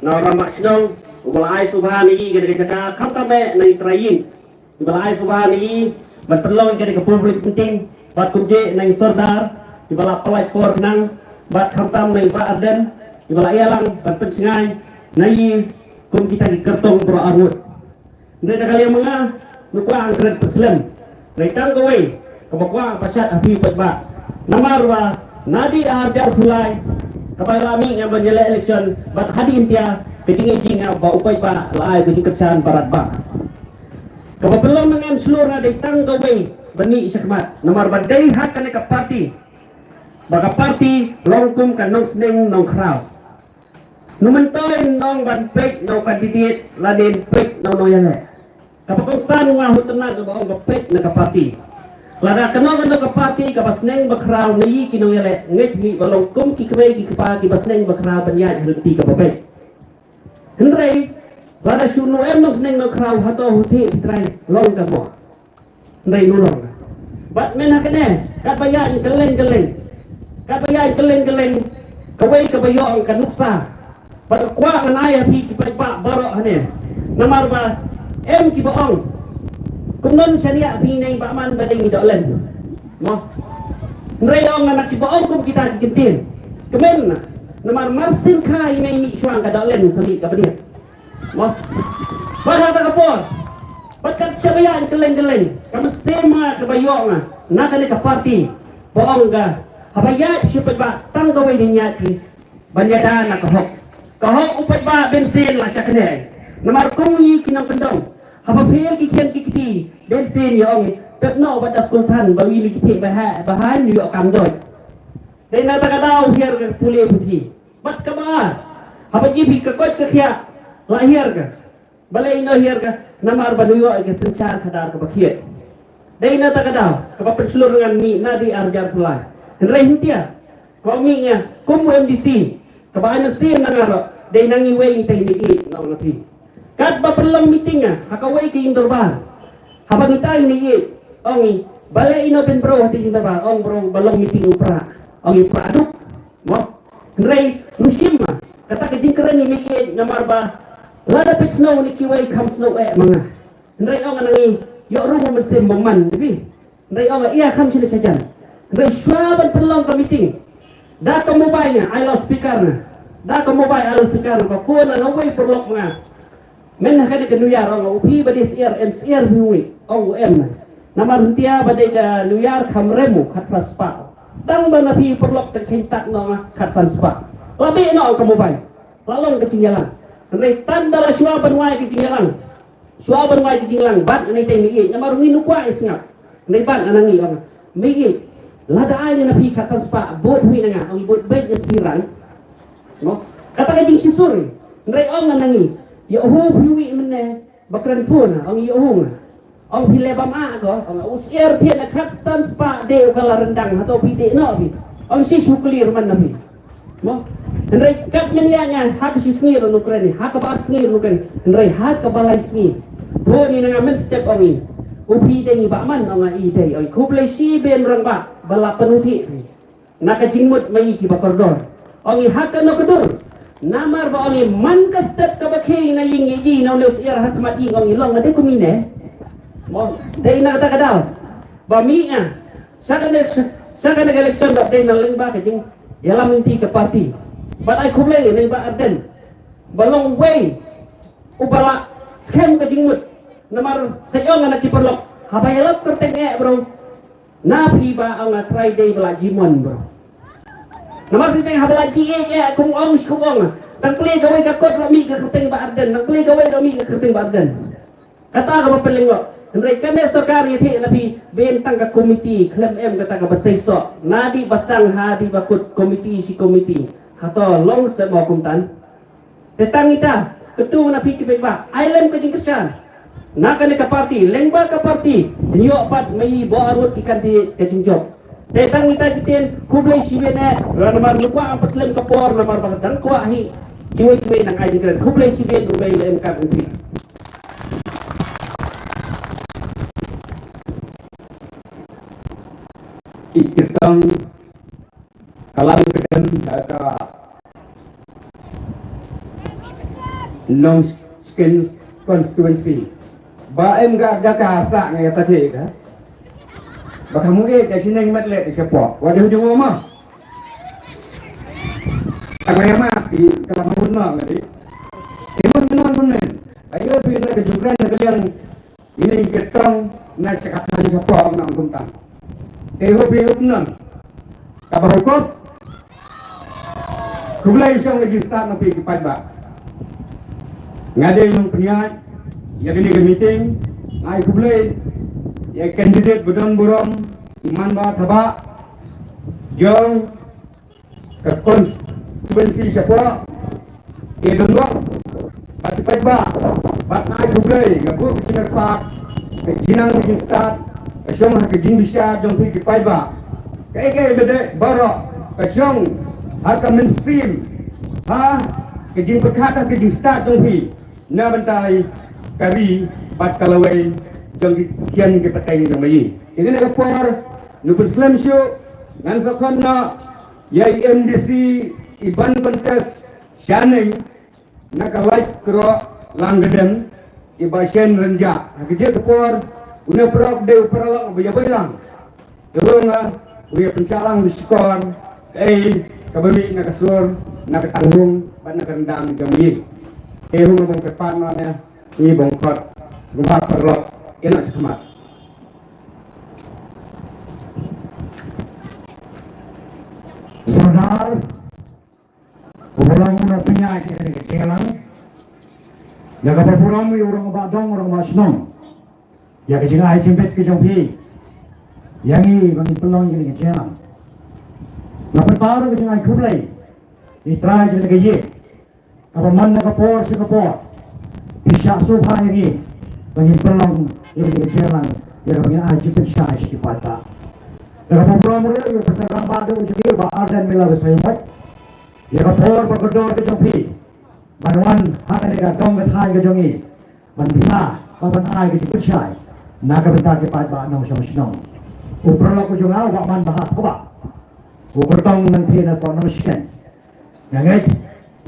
na ramak sinong ubalai subhani gede kata khamtame nai trayin ubalai subhani bat perlong gede ke publik penting bat kunje nai sordar ibala palai por nang bat khamtam nai ba aden ibala ialang bat pensingai nai kum kita di kertong bro arut ndai kali mga nukwa angkret peslen nai tang gawai kabakwa pasyat api ba namarwa nadi arjar fulai kapag lami nga banyala election bat hadi intia kejing nga ba upay pa laay kejing kerjaan barat ba kapag pelong dengan seluruh na ditang gaway bani isyakmat namar baday hak ka party baka party longkum ka nong sneng nong kraw numentoy nong ban pek nong kandidat lanin pek nong yale kapag kung saan nga hutanag ba ang pek na ka party lada kenal ke pati ke basneng bakrau ni kino yele nget mi balong kum ki kwe ki pa ki basneng bakrau banya henti ke babe hendrai lada shunu em no sneng no krau hato huti trai long ka mo ndai nulong bat men hakane ka bayan keleng kwe ka bayo ka nuksa bat kwa nganaya pi ki pa baro hane namar ba em ki baong kumnon syariah binay ba man bading idolen mo ngrayong nga nakibaong kum kita gigintin kemen na namar marsin ka imay mi syuang kadolen sami kabadiat mo pada ta kapor bakat syariah keleng kamasema kabayong na nakani ka party boong ga habayat syupad ba tanggaway din yati banyada na kahok upad ba bensin la siya kanay namar kumi kinang pendong habapil kikian kikiti bensin yong petno batas kultan bawi likiti bahan yo kamdoi dai na takadaw hier ka puli puti bat ka ba habaji bi ka kot ka khia lahir ka balai no hier ka namar banuyo ka senchar khadar ka bakhie dai na takadaw ka pensulur dengan mi nadi arjar pulai rei hintia ko mi nya kum MDC ka ba na sim nangaro dai nangi wei tai ni no napi kat ba perlang meeting hakawai ke indorbar habang itay ni ongi balay ino ben bro hati indorbar ong bro balong meeting upra ongi praduk mo nrei musim kata ke jingkeren ni mi namar ba lada pit snow ni kiwai kam snow mga nrei ong nangi yo rumo mesim bongman dibi nrei ong iya kam sila sajan nrei swaban perlang ka meeting da ka mobile nya I lost speaker na da ka mobile I lost speaker na phone na way perlok mga men hakade ke nuyar ong upi badis air hui ong namar huntia badai ke nuyar kamremu kat praspa dang bana pi perlok te kintak no kat sanspa labi no ke mobile lalong ke cinggalang rei tandala syuaban wai ke cinggalang bat ni te mi namar nginu kwa isngap rei ban anangi ong mi lada ai na pi kat sanspa bot hui nga ong bot bet espirang no kata ke jing sisur rei ong anangi ya hu hui mene bakran phone ang ya hu ang pile bama ko ang usir thian khat san spa de kala rendang atau pide no bi ang si clear man na bi mo nrei kat men ya nya hak si snir no kreni hak ba snir no kreni nrei hak ka balai snir ho ni na men step ami upi de ni ba man ang i de oi kuble si ben rang ba bala penuti naka jingmut mai ki bakordor ang i hak no kedur namar ba oni man ka step ka bakhi na ying yi na neus ir hatmat ing ong ilong ade kumine mo dai na kata kadaw ba mi saka na election da dai na lingba ka jing yalam inti ka party but I kuble ni ba aden balong way ubala scam ka jingmut namar sayo nga nakiperlok habayalap kerteng bro na phi ba ang try day bala jimon bro namar titeng habalaji kung ong tang play gawai ka kot rami ka kerteng ba arden nang play gawai rami ka kerteng ba arden kata ka papelingo nrei kane sarkari thi nabi bentang ka komiti klem em kata ka basaiso nadi bastang hadi bakut komiti si komiti hato long se mo kumtan tetang ita ketu na pi ki ba ailem ka jing kesyan nakane ka party lengba ka party nyo pat mai bo arut ikan di ka jingjob tetang ita jiten kublai sibene ramar lukwa ang paslem kapor namar bagdang kwa hi kiwai nang ai dikran kublai siben rubai lem ka upi ikitang kalangan data long skin constituency ba em ga da ka sa ngai ta the ka ba kamu ke sini mat le siapa wadah hujung rumah agak mati kalau mau nang tadi emang benar ayo bila kejuran kalian ini ketong na sekatan siapa nang kuntang biar nang kabar hukum kubulai isang legislat na pikipat ba ngade yung peniat ya gini ke meeting ngai kubulai ya candidate budon burom iman ba thaba jong ke konstituensi siapa dua bat ba bat ngai kubulai ngabu kinar pak ke jinang bijing start ke syong ke jing bisa jong pikipat ba kaya beda barok kasyong haka mainstream ha kejing perkata kejing start dong pi na bantai kari bat kalawai jong kian ke petang jong bayi jadi nak por nupun slam show ngan sakon na ya MDC iban kontes shaneng nak like kro langgeden ibasyen renja keje por una prok de uparalak bayabaylang dorong uya pencalang diskon kabami nakasur nakatanggung ban nakandang jami hung bong kepan na ni bong kot segempat perlo enak sekemat saudar pulang na penyakit ini kecelang ya kapal pulang orang badong orang basnong ya kecil jimpet ke jompi yang ini bagi pelong ini kecelang lapan baru ke jangan kublai itra jadi kaya apa mana kapor si kapor bisa subha ini bagi pelong ini kecelang ya bagi jimpet syah si pata ya kapal pulang ya pasal rambut itu jadi ba ardan mila bersaymat ya kapor berkedor ke jompi banwan hak negara dong ke thai ke jongi ban bisa ban ai ke jimpet syah naga bentar ke pata nong sama uprala ko jungaw wa man bahat ko ba upertong nanti na po namaskan ngait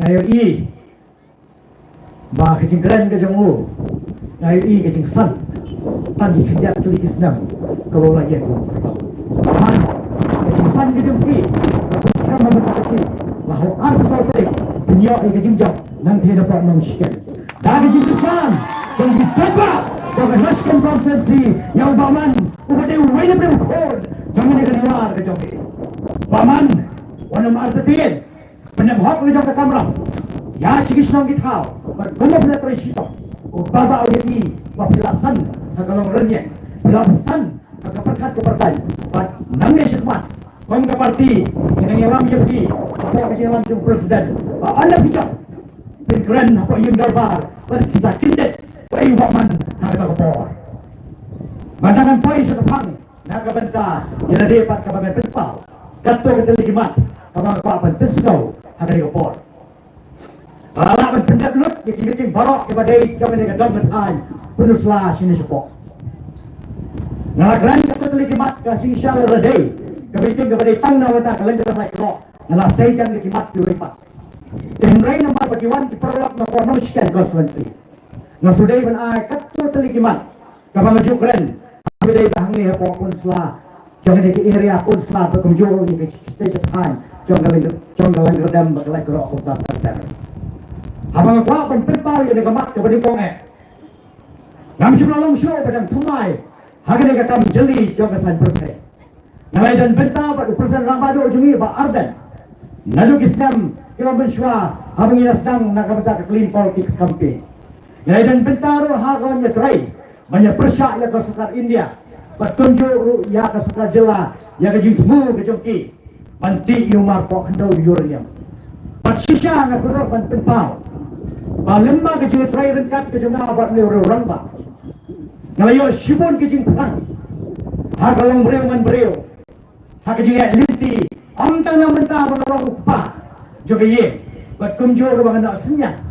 ngayon i ba kajing kren ka jungu ngayon i kajing san tan di kaya tulis isnam kalau lagi ko man kajing san kajing pi tapos ka mamatati bahwa arti sa trik dunia ay kajing jam nanti na po namaskan dahil kajing san kung bitaba Dengan National Conferency yang baman upade wala pa record jangan keluar ke joki baman wana maartatin penabhak ke joki kamera ya chigis nang githaw bergumap na presito ubaba ulit wa pilasan kagalong renyen pilasan kagaperkat ke partai pat namnya sekmat kong ke parti kinangilam yoki apa kinangilam yung presiden ba anda bijak pingkren apa yung darbar berkisah kindet Pai waman harga kapor. Mandangan pai sa kapang nakabanta yana depat kabagan penpal. Kato kataligimat kabang kapan pensau harga kapor. Alaman pendaklut kikiting barok kebadai jaman dengan domen ay punusla sini sepok. Ngalagran kataligimat kasing syal radai kebiting kebadai tang na wata kalender mai kro ngalasaikan ligimat diwepat. Temrai nama bagiwan diperlok na konoskan konsulensi. Nga suday man ay kato taligimat kapag Ukraine suday bahang niya po kunsla jangan di area kunsla berkumjuro ni station time jangan redam bakalai kerok kota terter habang ako pan prepare yung nagamat kapag di pong ngam simlalong show padang tumay hagan nga kam jeli jangan san perfect ngalay dan benta pad persen rambado jungi ba ardan nalugis nam kira benswa habang inasdang nakabata ka clean politics campaign dan bentaro haganya try banyak persyak yang kesukar India bertunjuk ya kesukar jela ya kejutmu kejongki panti yumar po kendau uranium pat sisa nga kurok pan penpau balemba kejut try rengkat kejunga abad ni orang ba ngalayo sibon kejing perang hagalong breu man breu hagajing linti ang tanang benta menolong upah juga ye bat kumjur bang nak senyap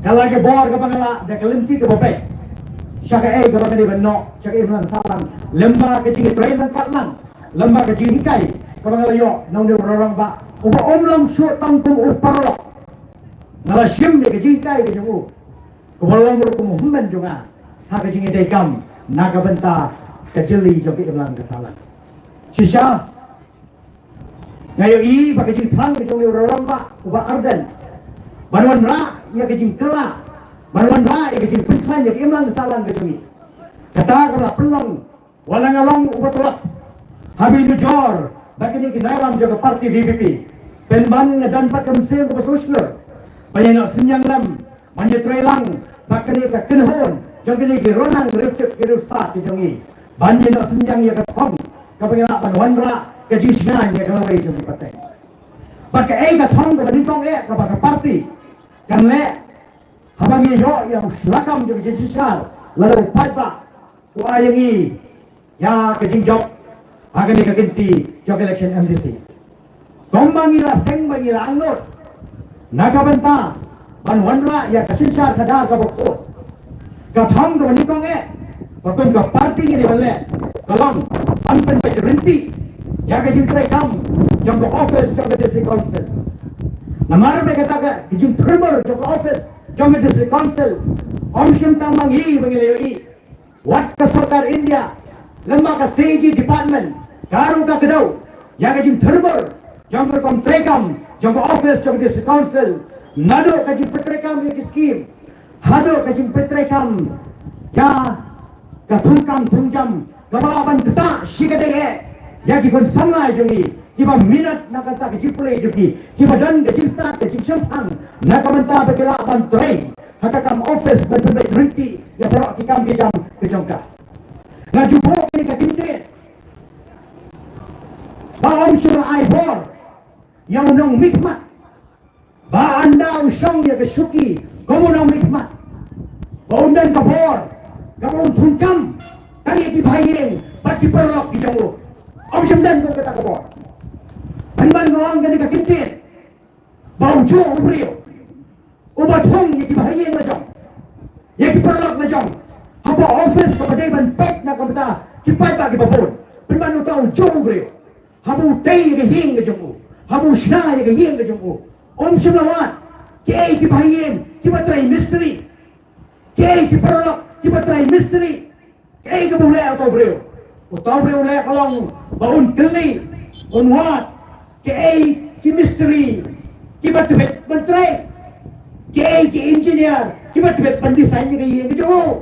kalau ke bor ke bangala dah kelenci ke bopek syaka ke bangala di benok syaka melan salam lemba ke cing trai lengkat lang lemba ke cing ikai ke bangala yo nang de orang ba uba omlam syuk tangkum uparlok ngala syim de ke cing ikai ke jemu Kewalang berhukum humman juga. Hak kecing dekam naga benta kecili jogi imlang kesalan. Sisa ngayo i pakai jing thang kecing orang ba uba arden. Banwan ra ia kecing kelak. Banwan ra ia kecing pentlan jogi imlang kesalan kecing. Kata kalau pelong walang along uba tolak. Habi nujor bagi ni kinalam juga parti VVP. Penban dan pat kamsel ke sosial. Banyak nak senyang lam, banyak trelang, bagi ni ke kenhon, jangan ni ke ronang bercek ke ustaz ke jangi. Banyak nak senyang ya ke thong, ke pengelapan wanra ke jisngan ya kelawai jangi pateng. Bagi ke thong ke benitong ke bagi parti, kan le, habang yo yang selakam jangi jisar, lalu patba, kuayangi, ya ke jingjok, akan ni ke kinti jok election MDC. Gombangila seng bangila angnot. Naga benta ban wanra ya kasinsar kada ka bokko ka thang ka banitong bakon ka party ni balle kalong an pen pe rinti ya ka jintre kam jong ka office jong ka district council namar me kata ka jing tremor jong ka office jong ka district council om shim tamang hi bangile i wat ka sarkar India lemba ka CG department garu ka kedau ya ka jing tremor jong ka kontrekam jong office jong district council nado kajing petrekam ya skim hado kajing petrekam ya katungkam tungjam kabalaban keta shikade ya ki kon samnai jongi kiba minat nakanta kajing play joki kiba dan kajing start kajing champang nakamanta bakila ban train hakakam office ban pembek rinti ya borok kikam kijam kejongka ngajubo ni kakinte baom sura ai bor yang nong mikmat ba anda usang ya kesuki kamu nong mikmat ba undan kabor kamu tungkam tadi di bayin pati perlok di jauh om semdan ko kata kabor ban ngawang gani ka kintin ba ujo ubrio ubat hong ya di bayin na jong ya di perlok na jong apa office ko badai ban pek na kamta kipai ba ki babon ban utau ujo ubrio habu tei ya hing ke jong habu shna ya hing ke jong om semlawat ke ki bayin ki batrai mystery ke ki perlok ki batrai mystery ke ki boleh atau breu utau breu le kalong baun keli on wat ke ki mystery ki batrai ke ki engineer ki batrai pendesain ke ye ke jo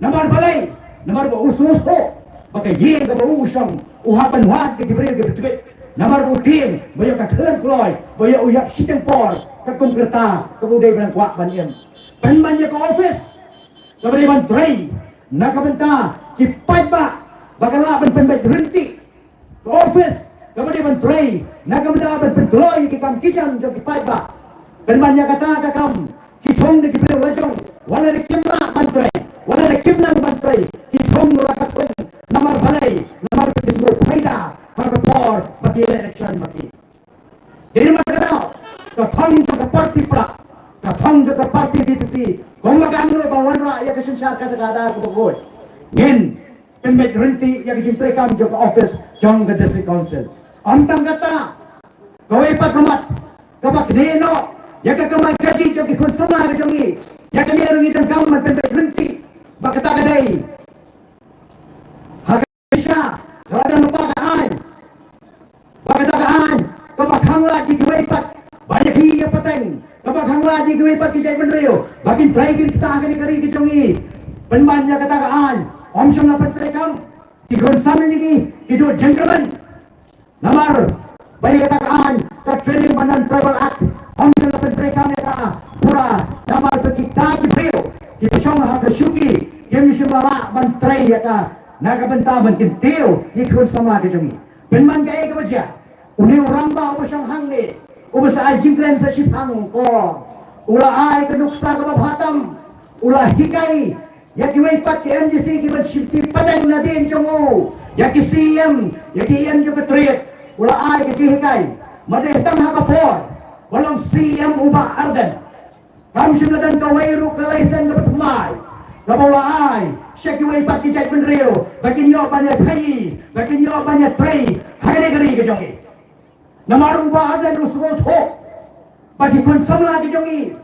namar balai namar ba usus ho pakai ye ke ba usang uhapan wat ke breu ke batrai namar butin bayo ka kelen kloy bayo uyap siteng por ka kum kerta ka budai ban kwak ban yen ban manja ka office ka bari ban trai na ka benta ki pai ba bagala ban pen bai rinti ka office ka bari ban trai na ka benta ban pen kloy ki kam kijam jo ki pai ba ban manja kata ka kam ki thong de ki bari lajong wala de kimna ban trai wala de kimna ban trai ki thong ra ka thong namar balai namar ke disebut faida para por bagi election bagi. Jadi macam ka thong ka parti pra ka thong ka parti DPP kong magano ba wanra ya kesensyar kata kada ko bogod. Ngin pembet renti ya kijintre kam jo ka office jong ka district council. Amtang kata kawai pa kamat kabak neno ya ka kamay kaji jo ki konsuma ka jongi ya ka meron itang kam pembet renti bakata kadai. Hakisha kada mo pa kaan pagkatakaan kapag hangla di giwaipat banyak hiya pateng kapag hangla di giwaipat kijay benreo bagin traigin kita akan ikari kijongi penbanya katakaan om siyang napatrekam kikonsam lagi kido gentleman namar bayi katakaan ka training banan travel act om siyang napatrekam ya ka pura namar kita gibreo kipasyon ha kasyuki kemi siyang ban tray ya ka nagabentaban kintiyo kikonsam lagi kijongi penman kaya ka baca uni orang ba usang hang ni ubas ay jingkren sa sipang ko ula ay kanuksa ka mabhatam ula hikay yaki waipat ki MDC ki shifti padang na din jongo yaki CM yaki M jo katriet ula ay ka hikay madehtam ha kapor walang CM uba arden kam simladan ka wairu kalaysan ka patmay Kabawaan, siya kiway pakijay benreo, bakin nyo pa niya payi, bakin nyo pa niya tray, hagani-gani ka jongi. Namaruba ada nusukot ho, bagi konsum lagi jongi,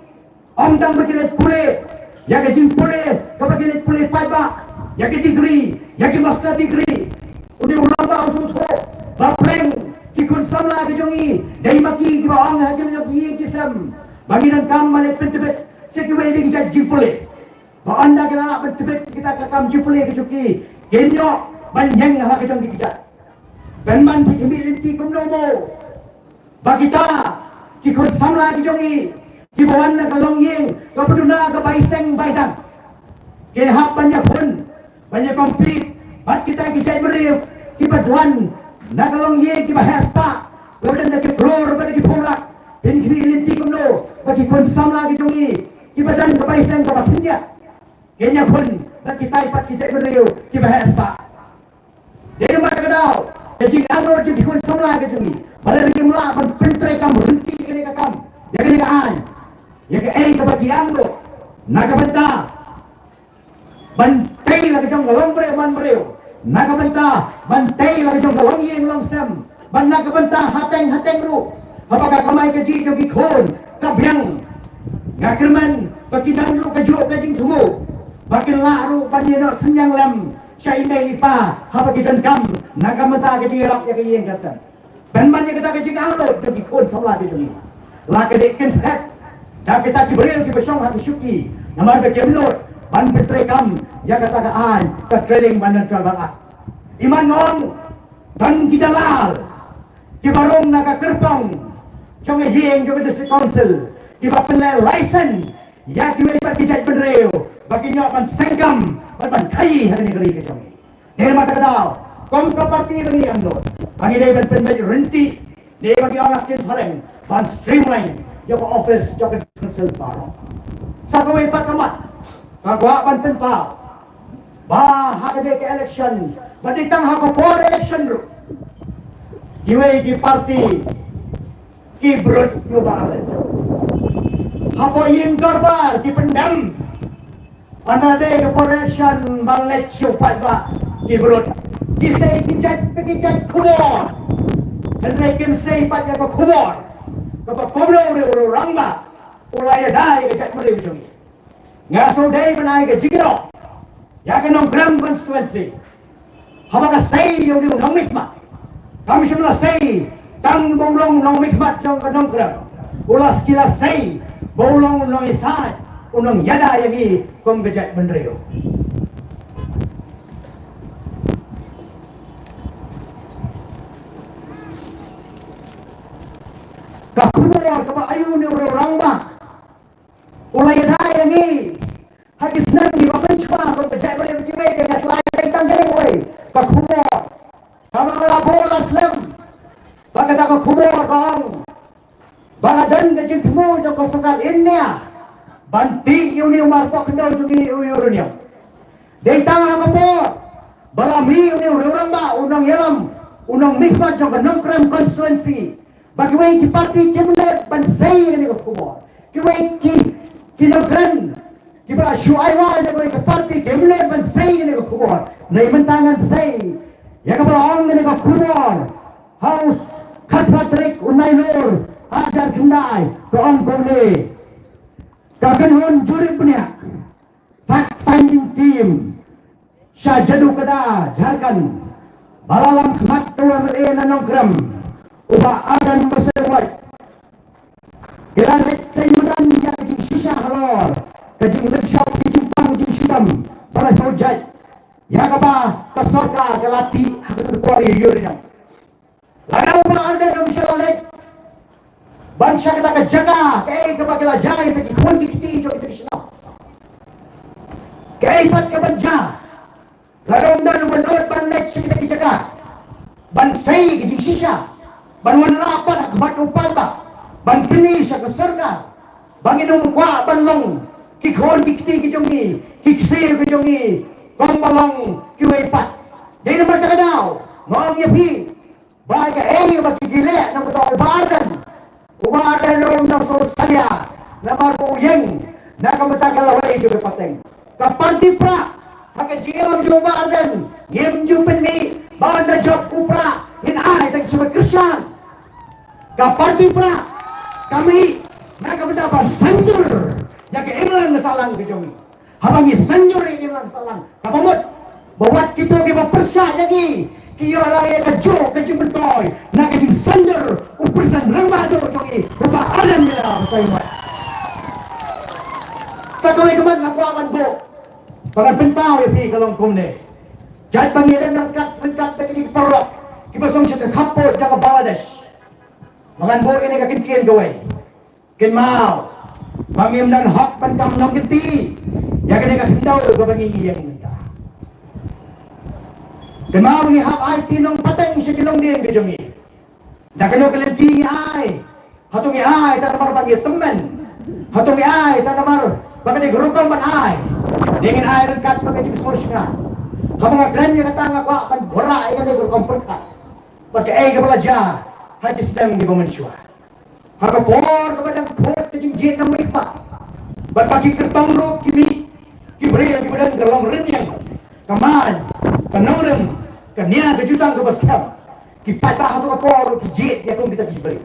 omdang bakilit kulit, ya ke jing pulih kapag pulih paiba ya ke degree ya ke master degree uni ulang ba usul tho ba pleng ki kun samla ke jongi dai maki ki ba ang ha ke yogi kisam bagi dan kam male pentebet sekiwe di ki jing pulih ba anda kala pentebet kita ka kam jing pulih ke joki genyo ban yang ha ke jongi kita ben man pi mi linti kum no mo ba kita ki kun samla ke jongi ki bawan na kalong yeng ka paduna ka baiseng baitan ki hap banyak pun banyak komplit bat kita ki jai beriu ki baduan na kalong yeng ki bahaspa kemudian na ki kror pada ki pulak ben ki linti kuno bagi kun samla ki jongi ki badan ka baiseng ka batinja kenya pun bat kita ipat ki jai beriu ki bahaspa jadi mata kadau jadi anu ki kun samla ki jongi pada ki mula ban pentre kam renti ki ka kam ya ki an ya ke kebagian lo naga benta bantai lagi jong galong breu man breu naga benta bantai lagi jong galong yeng long sem ban naga benta hateng ru apakah kamai ke ji jong khon kabyang ngakerman bagi dan ru kaju kajing tumu bakin la ru ban yeno senyang lem syai mei pa habagi dan kam naga benta ke ji rak ya ke yeng gasan ban ban ya kita ke ji alo jong khon samla ke jong la ke de ken hat dah kita kiberiu ki besong hati syuki nama ke kemlot ban petrekam ya kata ka an ke training banan trabaat iman ngong dan kita lal ki barong naga kerpong jong hieng jong district council ki ba penle license ya ki me pa kijat benreu bagi nyo ban sengkam ban kai hari negeri ke jong ni mata kadau kom property bagi amlo bagi dai ban penbaj renti ni bagi orang kin thareng ban streamline Joko office, Joko council baro. Sakaway pa kamat, kagwapan penpa. Ba hakade ke election, baditang hako por election ro. Giway ki party, ki brut yo baren. Hapo yin dorbar ki pendam. Anade ke por election balet yo pa ki brut. Kisay kijat kumor. Henry Kim say pa ya ko kumor. Kapag kumlo uri rangba, ulaya dai ke chat mari bijongi. Ngaso dai banai ke jigro. Ya ke nong gram constituency. Habaga say yung nong mikmat. Kami semua say tang bolong nong mikmat jong ke nong gram. Ulas kila say bolong nong isai unong yada yagi kong ke chat benreo. Kakumor kapa ayun ni orang ba ulay daya ni hagis nang di bapen chwa ko bajai bare ki me de chwa sai tang gele oi kakumor kama la bola slam baga ta kakumor kang baga dan ke jitmu jo ko sakal innya banti yuni umar ko kendo jugi uyurnya de tang kakumor balami ni orang ba unang yelam unang mikmat jo nongkram constituency bagi wei ki parti kemudian bansai ni ko kubo ki wei ki nongkran ki ba shuaiwa ni ko parti kemudian bansai ni ko kubo nei mentangan sai ya ka ba ong ni ko kubo haus khat patrik unai nur ajar kendai ko ong ko ni ka kan hon juri punya fact finding team syajadu kada Jharkhand balalam khmat tuan le na nongkram uba adan bersewat kiran sayudan yang jing shisha halor kajing lekshop jing pang jing shidam bala project ya kaba kasorka galati hakatu kuari yurina lana uba adan yang shalolek bansha kata ka jaga kai kaba kala jai taki khon kiti jo taki shina kai pat ka banja larong dan menurut banlek taki jaga bansai jing shisha banwan rapat kebat upata ban pini sa keserga banginong kwa banlong kikhon kikti kijongi kiksi kijongi kong balong kiwepat dahil naman takadaw noong yapi baga bagi gile na beto ubadan noong na sorsalya na maruyeng na kamatagalaway juga pateng kapanti pra hakajiam ubadan ngim jupeni banda job upra hinai tang sebagai Kristian kaparti pra kami mereka mendapat sanjur yang ke England salang ke jongi Habangi senior yang lang salang. Kapamot, bawat kita kita percaya lagi. Kaya lang ya kajo mentoy. Na kajing senior upersan remado jongi. Rupa alam nila sa iyo. Sa kaway kaman ngakwakan bo. Pangan penpaw ya kalong kumne. Jahit pangilan ng menkat na kiniparok. Kipasong siya kapot sa Bangladesh. Mangan bo ini kakintiyan gaway. Kinmao. Pangim dan hak pankam nang geti. Ya kena hindaw ko bangingi yang minta. Kenal ni hak ay tinong pateng si kilong din kejongi. Da kano kalenti ay. Hatung ay tanamar bangi temen. Hatung ay tanamar bagay grupong man ay. Dengan ay kat bagay sosya. Habang granya katanga ko pan gora ay kani grupong perkat. Bagay ay kabalaja. Hadis dang di bamansua. Hakapor kepada kot kejing jin na mikpa. Berpagi kertong ro kimi kibre yang kemudian dalam renyang kaman kanurem kania kejutang ke baskam kipata hatu kapor kijit ya kung kita kibre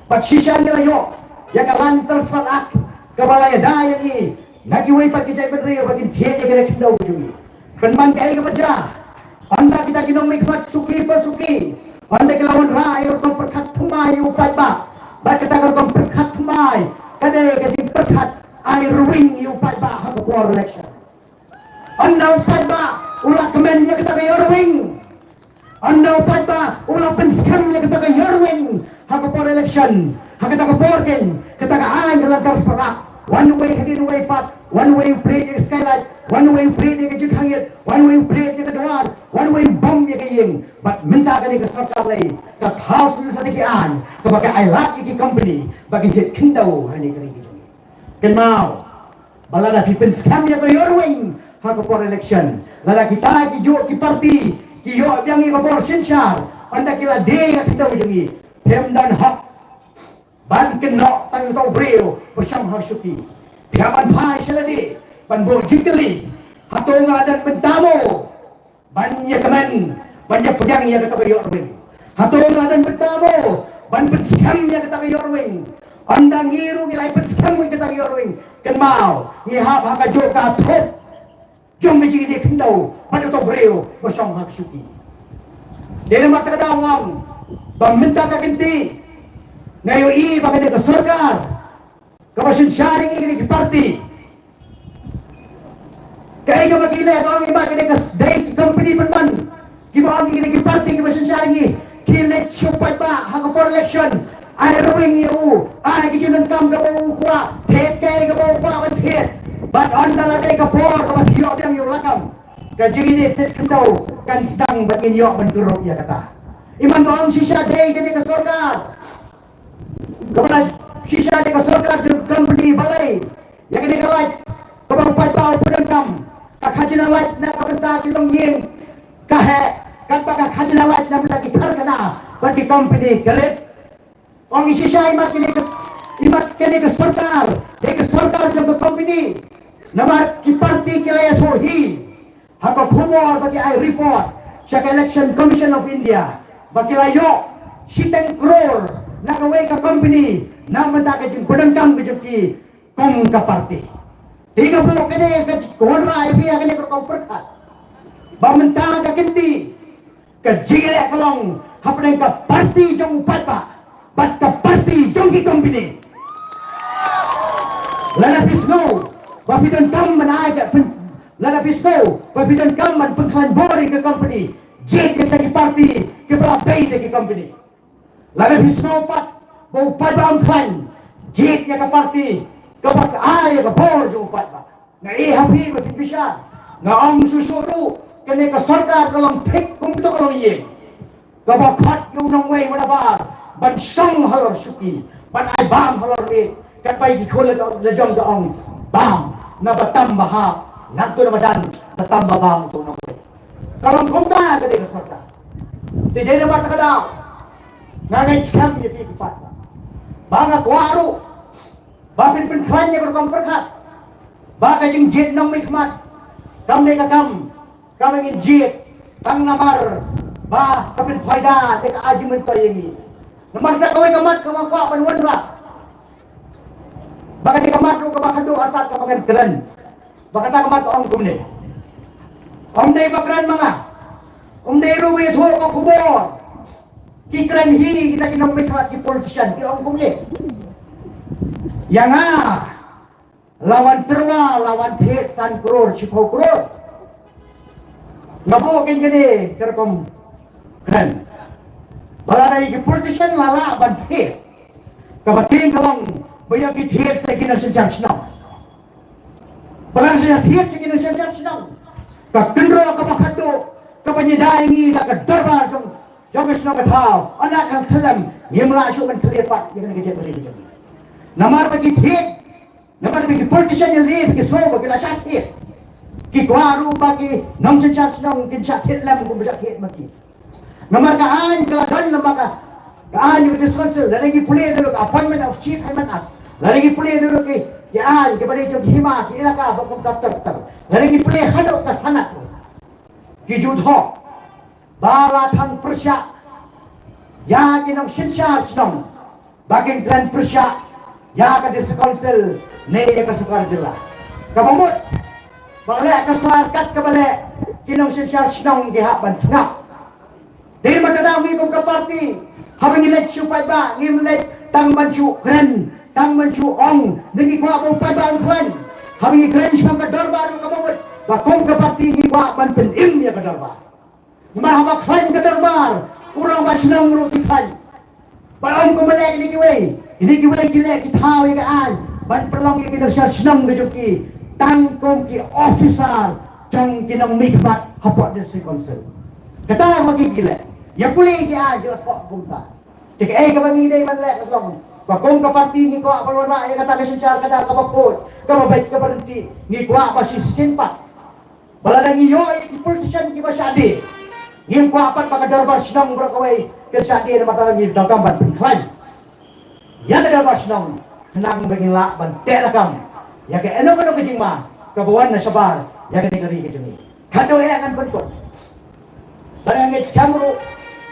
pat sisyan nila yo ya kalan tersparak kabalaya daya ni nagiway pat kijay bedre bagin thiye ya kena kindaw jumi penman kay kamadja anda kita kinong mikmat suki pasuki anda kelawan rai kong perkat tumay upat ba bakit kong perkat tumay kada kajing perkat air wing upat ba hakapor election anda upat ba ulah kemennya kita ke Yorwing. Anda upat ba ulah penskamnya kita ke Yorwing. Hakapor election. Hakita kaporkin. Kita ka aang dalam tersperak. One way hagin way pat. One way plate yung skylight. One way plate yung kajit hangit. One way plate yung kaduan. One way bomb yung kaying. But minta ka ni kasarkar lay. Kathaus nyo sa tikian. Kapag ay laki ki company. Bagin jit kindaw. Hani ka rin kito. Kenmao. Bala na pipenskamnya ke Yorwing. Hakapor election. Lala kita kijo ki parti kiyo yang ikapor sinsar anda kila dia kita ujangi pemdan hak ban kenok tang tau breo bersam hasuki piaman pai seladi ban bo jikeli hatonga dan pentamo bannya kemen bannya pegang ya kata yorwing hatonga dan pentamo ban penskam ya kata yorwing anda ngiru ngilai penskam ya kata yorwing kenmau ngihap hakajo ka thop jom meji dia kendau pada to breo bersong hak suki dia mata kadawang meminta ka kinti ngayo i bagay ka sarkar kapasin sharing ini ki party kay ka magile ang iba kay ka day company penman ki ba ang ini ki party kapasin sharing ki let chupat ba hakapor election ay rawing yu ay ki junan kam ka mo kwa phet kay ka mo pa phet but anda lagi kapor kapat hiyo yang yung lakam kajing ini kendau kan sedang bagin yo menturut ya kata iman doang sisa day kini ke surga kepada sisa day ke surga jeng company balai yang ini kalai kapag paypao pudang kam kakajina light na kapenta kilong ying kahe kan paka kakajina light na mula kikar ka na bagi company galit ang sisa imat kini ke surga day ke surga jeng ke company Namar ki parti kilaya sohi haka khumor bagi ay report sa Election Commission of India bagi layo 7 crore nakaway ka company na manda ka jing pedengkam ki kong ka parti tiga buok kene ka konra ibia kene ka perkat ba menta ka kinti ka jile kalong hapne ka parti jong patba bat ka parti jong ki company lana pisno Wafidan kam menaik lana pisau, wafidan kam man pengklan bori ke company, jet ke tadi parti ke pelapei ke company. Lana pisau pat, bau pat bang klan, jet ke parti, ke bak ay ke bor jo pat ba. Ngai happy makin bisa, ngam susuru kene ke sarkar kalong pek kumto kalong ye. Ke bak khat yung nong way mana bar, ban sang halor suki, ban ay bam halor we, kan pai ki khole le jom ga ong bam. Na batamba ha nakto na madan batamba bang to no kalong kumta ka de sarta ti de mata ka daw nganay scam ye pi pat banga kwaro bapin pin khanya ko kom perkat baga jing jet nang mikmat kam ne ka kam ngin jet kang namar ba kapin faida te ka aji men to yemi namar sa kaway kamat kamakwa panwanra Baka di kamat ka makado atat ka magan keren. Bakata kamat ong kumne. Om day bakran mga. Om day ruwi ho ko kubor. Kikran hi kita kinamit ki politician ki ong kumne. Yang lawan terwa lawan phet san kror 10 kror. Ngabukin gini terkom keren. Balai ki politician lala ban phet. Kabating kalong bayang ki phet sa kinasensyal sinong. Balang saya phet sa kinasensyal sinong. Kakendro kabakado kapanyidaingi ka darbar jong sinong kathaw. Anak kang kalam yemla asyuk man kalipat yang ngejet beri jong. Namar bagi phet namar bagi politician yang ri bagi so bagi lasat phet. Ki kwaru bagi nong sensyal sinong kinsat phet lam kum bijak phet maki. Namar kaan keladan lemaka kaan yung disconsul lagi pulih dulu appointment of chief hemat lagi pulih dulu ki yan kepada jog hima ki ilaka bakum ter lagi pulih hadok ke sanat ki judho bala thang persya ya ki nong sensyal sinong baging grand persya ya ka disconsul ne ya ka sukar jela kabamut bale ka sarkat kabale ki nong sensyal sinong ki haban sengap dari matadami kong kaparti habang ilet siya pa ba ngimlet tang manchu kren tang manchu ong nagi kwa po pa ba ang kren habang ikren siya ka darbar ka mawat bakong kaparti ngiwa man penim ya ka darbar mahama kren ka darbar urang masinang uro kikhan parang kumalek ini kiway kilek kitaw ya kaan ban perlong ya kinasya sinang na ki tangkong ki officer jang kinang mikbat hapot de si konsul kata magigilek ya pulih dia jelas kok punta. Jika kapan ini man lek long. Bakong kaparti ni ko apa wala ya kata kesensyal kada kapapot. Kababait ka berhenti ni ko apa si simpat. Bala nang iyo ay politician ki masyadi. Ngim ko apat maka darbar sinong berakaway kesyadi na matalang ni dangkamban pengklan. Ya darbar sinong kenang baging la ban telakam. Ya ke eno kejing ma kabawan na sabar ya ke negeri kejing. Kado ya akan bentuk. Barang ngit kamro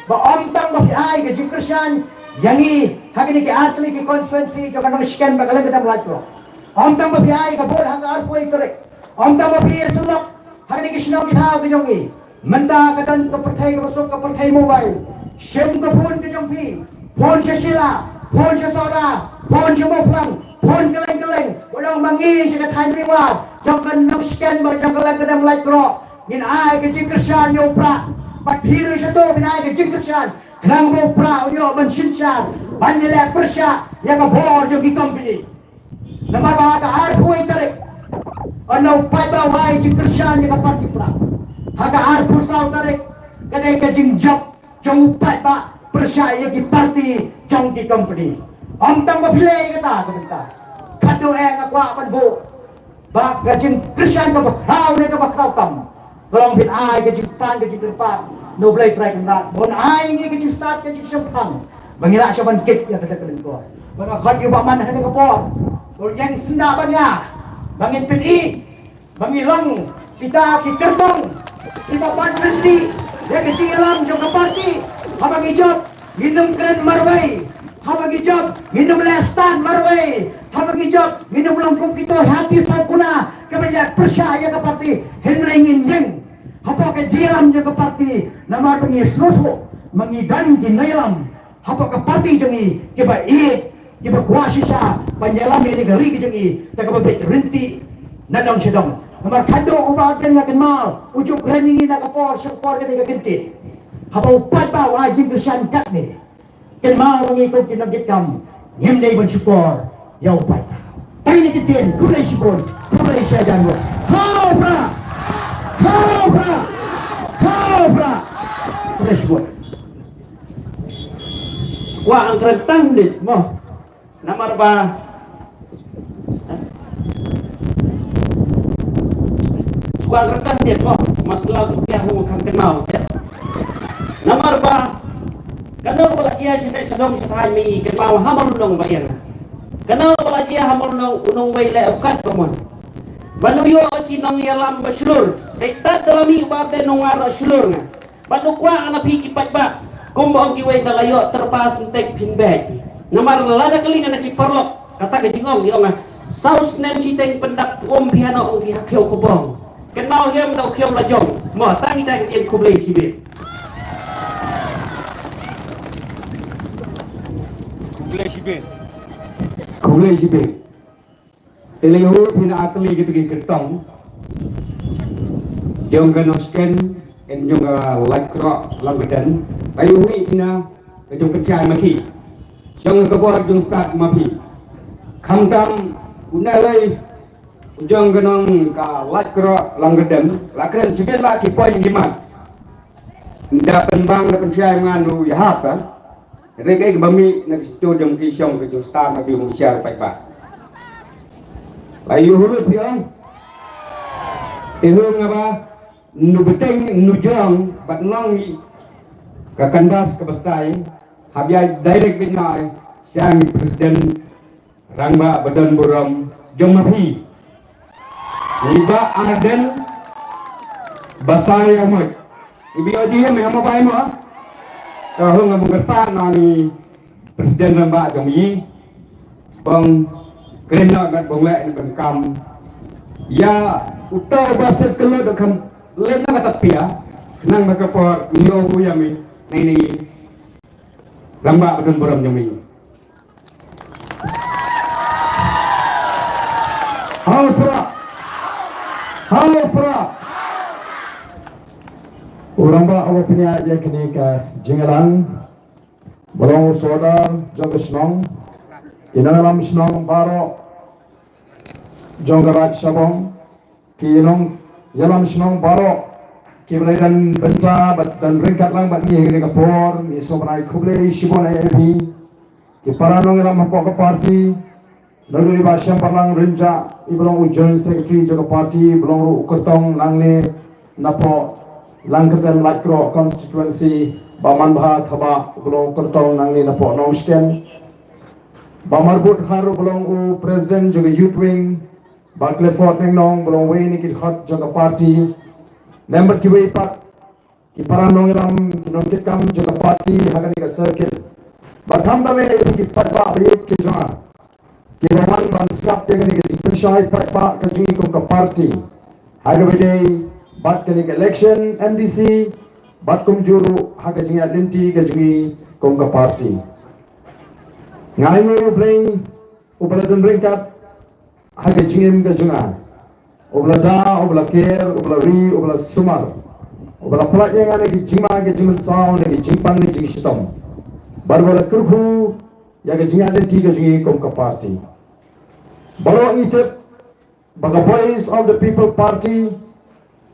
ba omtang ba ay ke Christian yangi hakini ke atli ke conferency jo kanang scan ba kalang kadam latro omtang ba ay ka bod hang arpoi korek omtang ba sulok hakini ke sinong kithaw ke jongi manda katan ka perthai ka masuk ka perthai mobile shem ka phone ke jongpi phone sa sila phone sa soda phone sa moplang phone kaleng bodong mangi sa kathay riwa jong kanang scan ba jong kalang kadam latro ngin ay ke Christian yo pra Pathiri sa to binay ke Christian kanang mo pra yo man sinsyan banile persya ya ka board yung company namar ba ka arpuy tarik ano pa ba wai Christian ya ka party pra haga arpu saw tarik kadai ka job jong upat ba persya ya ki party jong ki company am tang ba pile kata ka kado nga kwa man bo ba ka Christian ka ba kraw ne ka ba kraw tam Belum bin ai ke jimpan ke jimpan no blay try kan bon ai ngi ke start ke jimpan bangira siya ban kit ya kada kalen ko mga khad yu ba man hane ka po or yang senda ba niya bangin pini bangilang kita kikerbong iba ban nanti ya ke jilam jo ka party habang ijob minum kren marway habang ijob minum lestan marway habang ijob minum langkong kita hati sa kuna kemenjak percaya ke party Henry Ngindeng apa ke jilam je ke party nama pengi sroto mengidan ginailam apa ke party jengi ke ba iit ke ba kuasisa panyalam ini gari ke jengi ta ke ba bet renti nadong sedong nama kado ubah ken ngaken mal ujuk reningi na kapor sekor ke ga gentit apa upat ba wajib bersandak ni ken mal mengikut kinagit kam ngimdai bersyukur ya upat ini ketin kulai sipon kulai syajango Cobra kulai sipon wah ang kerentang dit mo namar ba suka kerentang dit mo mas lagu piahu kang kenal namar ba kano wala siya sa dong sa tahan mi kenal hamon dong ba yan kano wala siya hamon dong unong way la ukat pa mo banuyo aki nong yalam baslur kay tadalami ubate nong ara slur nga banukwa ana pikipat ba kumbo ang giway dalayo terpas tek pinbag namar lada kalinga na kiparlok kata gajingong di nga saus nem chiteng pendak piano ong ki hakiau kobong kenal hem dau kiau lajong mo tangi tang em kublei sibit Kulai sibe. Teleho pina atli gitu ketong. Jong kanosken en jong lakro lambedan. Ayu wi pina jong kecai maki. Jong kebor jong start mapi. Kamdam unalai jong kanong ka lakro lambedan. Lakren sibe la ki poin gimat. Nda penbang da pensai nganu ya hapa. Rega ke bami nak situ jom kisong ke jom star nabi mengisyar baik-baik. Ayu huruf yang Ihung apa nu beteng nu jong bat long ke kandas ke bestai habia direct binai sang presiden Rangba Badan Buram jong mapi liba aden basai amat ibi odi me ama pai mo hung ngam kertan nani presiden Rangba jong yi bang kerana kat bang lek ban kam ya utau baset kalau dak kam lena kata pia nang makapor iyo yami nai Rangba Badan Buram jong yi Halo pra orang ba awak punya ya kini ke jingalan bolong sodar jong senong kinalam senong baro jong garaj sabong kinong yalam senong baro kibledan benta dan ringkat lang bat ni kini kapor ni sobanai kuble shibon AFP ki paranong lam hapok parti lalu bahasa parlang renja ibrong ujian sekretari jaga parti belong uketong nangne napo langkerdan lakro constituency baman bahat haba belong uketong nangne napo nongsken bamarbut kharu belong u presiden jaga youth wing bakle fort nong belong we ni kit khat jaga parti member ki we pak ki paranong ram kinong kam jaga parti hagani ka circuit batham dame ki patba bayet ki jama Kibaman banskap dengan ini pensai pak kajungi kong ke parti. Haga bede bat kini ke election MDC bat kum juru haga jingi alinti kajungi kong ke parti. Ngai mo play ubala dun ringkat haga jingim kajunga. Ubala da, ubala ker, ubala ri, ubala sumar. Ubala plat yang ada ki jima ke jimin sound ki jimpang ni jingi sitom. Barbala kurhu ya jingi alinti kajungi kong ke parti. Baru itu baga voice of the people party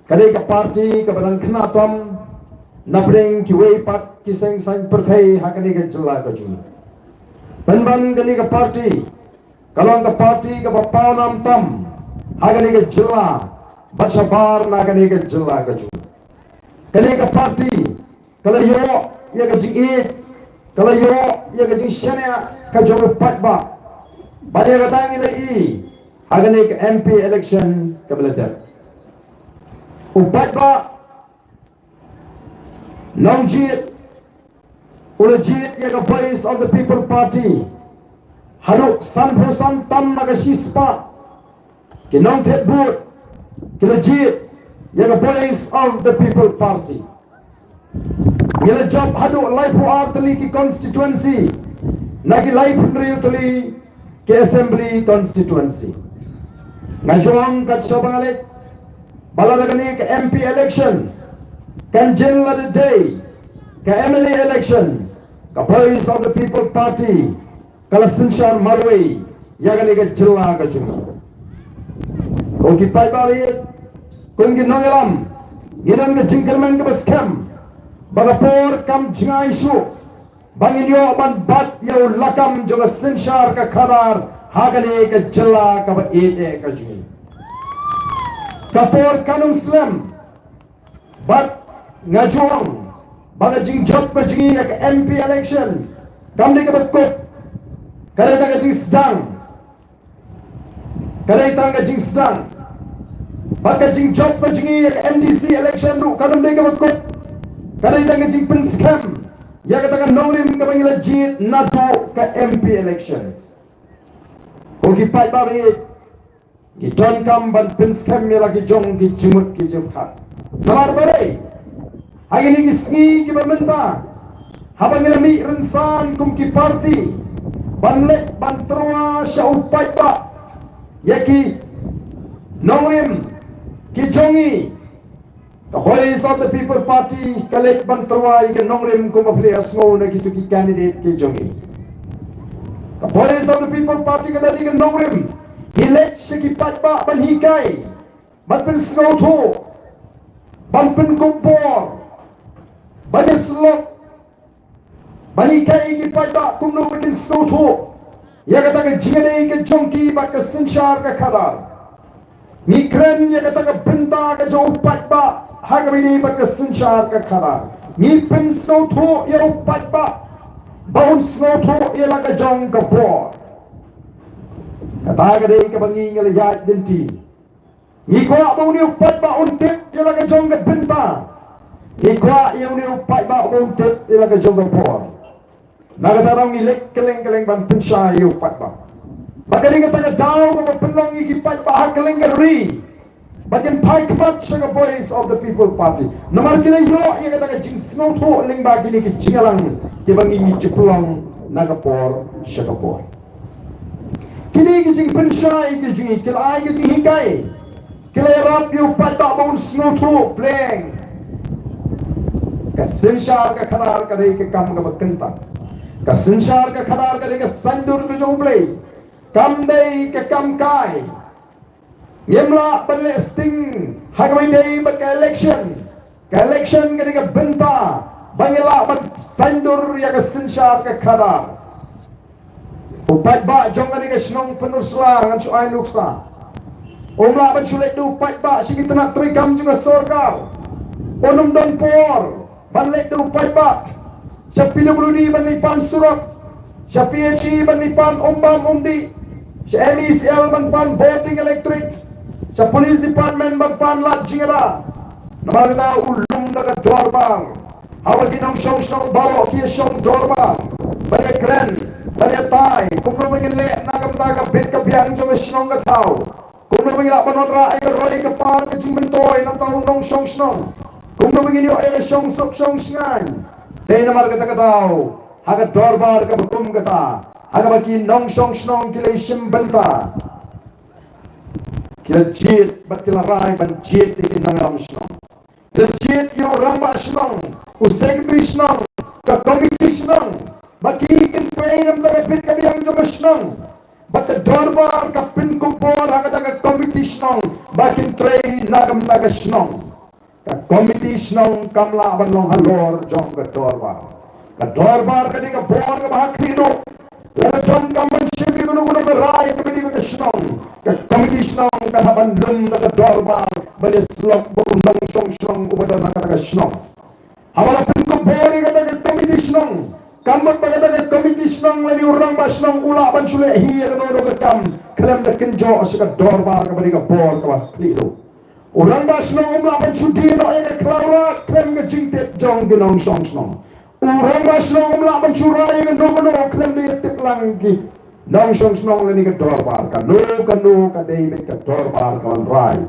kadai ka party ka badan knatom napring ki wei pat ki seng sang perthai hakani ka jilla ka jun banban gani ka party kalong ka party ka bapau nam tam hakani ka jilla bachabar na gani ka jilla ka jun kadai ka party kala yo ya ka jingi kala yo ya ka jing shania ka jong pat ba Bade katang ilai agane ke MP election kabelajar. Upat ba nongjit ulajit ya ka voice of the people party haruk sanpusan tam nagasispa kinong thetbut kilajit ya ka voice of the people party yela job hadu life artli ki constituency nagi life riyutli ke assembly constituency ngajong kat sabangalik baladagani ke MP election kan jilla the day ke MLA election ka voice of the people party kala sinshar marway yagani ke jilla ka juma oki pai bari kun gi nongelam ginan ke jingkerman ke baskem bagapor kam jingai shu bangin yo ban bat yo lakam juga sinshar ka khabar hagane ka jilla ka ba ete ka jui kapor kanung slam bat ngajong baga jing job ka jingi ka MP election kamde ka bakot kare ta ka jing sedang kare ta ka jing sedang baga jing job ka jingi ka MDC election ru kamde ka bakot kare ta ka jing pen scam ya katakan nongrim ka bangila jit nato ka MP election Ogi pai babi ki don kam ban pins kam mela ki jong ki jimut ki jumkat. Namar bare. Agini ki sngi ki bamenta. Habang nami rensan kum ki parti. Ban let ban terwa sya upai ba. Yaki nongrim ki jongi. The voice of the people party kalek ban terwa ki nongrim kum apli asmo na ki tu ki candidate ki jongi. The voice of the people party kadali ki nongrim. He let shiki pat ba ban hikai. Ban pen snow to. Ban pen kumpor. Ban slot. Ban hikai ki pat ba kum no makin snow to. Ya kata ke jene ke jongki ba ke sinshar ke khadar. Ni kren ya kata ke benta ke jo pat ba hagabini ba ke sinshar ke khadar. Ni pen snow to ya pat ba. Baun snow to ya la ke jong ke por. Kata kadai ke bangi ngala yat denti. Ni kwa bau ni upat ba untip ya la ke jong ke benta. Ni kwa ya ni upat ba untip ya la ke jong ke por. Nagatarang ni lek keleng ban pensha ya upat ba. Bagani kata ke daw ko penlong ni pat ba ha keleng ke ri. Bagian pai kepat sa voice of the people party. Namar kila yo ya kata ke jing snow to ling ba gini ke jingalang ke bangi ni jepulong nagapor sa kapor. Kini kijing pensyai kijing kilai kijing hikai kilai rap yu patak baun snow to playing kasensyar ka khadar kadai ke kam ka bakenta kasensyar ka khadar kadai ke sandur ke jo play kam dai ke kam kai yemla banle sting hagawai dai ba ka election kadai ke benta bangela ban sandur ya kasensyar ka khadar upat ba jong ani ke snong penusla ngan cuai luksa omla ban chulet du upat ba sigi tenak trikam juga sorkar onum don por ban let du upat ba chapi lu di ban lipan surat chapi chi ban lipan ombam omdi cha MECL ban pan boarding electric cha police department ban pan lat jingara namar ta ulum daga dorbal hawa ginong shong baro ki shong dorbal ban kren Bani tay, kung no mangin le nagam taga bit ka biang jong snong ka tao. Kung no mangin laban ra ay ka roi ka par ka jing mentoy nang tao nong shong snong. Kung no mangin yo ay shong sok shong sngan. Day namar ka taga tao, haga dorbar ka bukum ka ta. Haga baki nong shong snong kila isim benta. Kila jit bat kila rai ban jit di nong ram snong. Kila jit yo ramba snong, usek snong, ka komiti snong. Bagi kin train am dapat pit kami yang jom snong. Bata dorbar kapin kumpor hagataga komiti snong. Bakin train nagam naga snong. Ka komiti snong kamla aban long halor jom ka dorbar. Ka dorbar ka di ka bor ka bahak hino. Lala jom kamban shimi guno ka rai ka bidi ka snong. Ka komiti snong ka haban lum naga dorbar. Bali slok bundong snong ubada naga snong. Habala pin kumpor ka daga komiti snong. Kamot pagkatag komiti snong lani urang ba snong ula ban sule hiya kanono ka kam kalam da kenjo sa ka dorbar ka bali ka bor ka ba klilo urang ba snong umla ban sudi no ay ka klawra klem ka jingtip jong ginong song snong urang ba snong umla ban suray ka no klem da tip lang ki nong song snong lani ka dorbar ka no ka David ka dorbar ka ban rai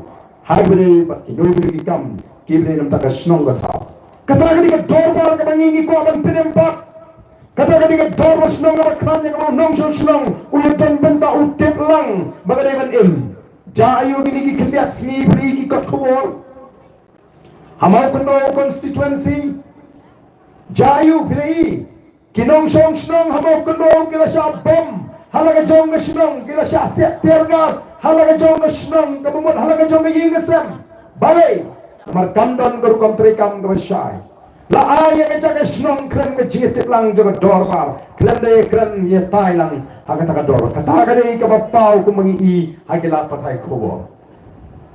hai bali bat ki no bali ki kam ki bali nam ta ka snong ka tha katra ka dorbar ka bangingi ko ban pinempak kata ketika dorbar snong apa kerana kalau nongson snong uletan benta utip lang bagaikan im jayu gini ki kendiat sni beri ki kot kubor hamau kendor constituency jayu beri ki nongson snong hamau kendor kila sya bom halaga jong ke snong kila sya set tergas halaga jong ke snong kabumut halaga jong ke yingesem balai mar kandon guru kontrikam ke syai la aya ke jaga snong krem ke jitit lang jaga dorbar krem de krem ye tai lang haga taka dorbar kata gade ke bapau ku mangi i hagila patai kubo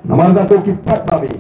namar da to ki pat babi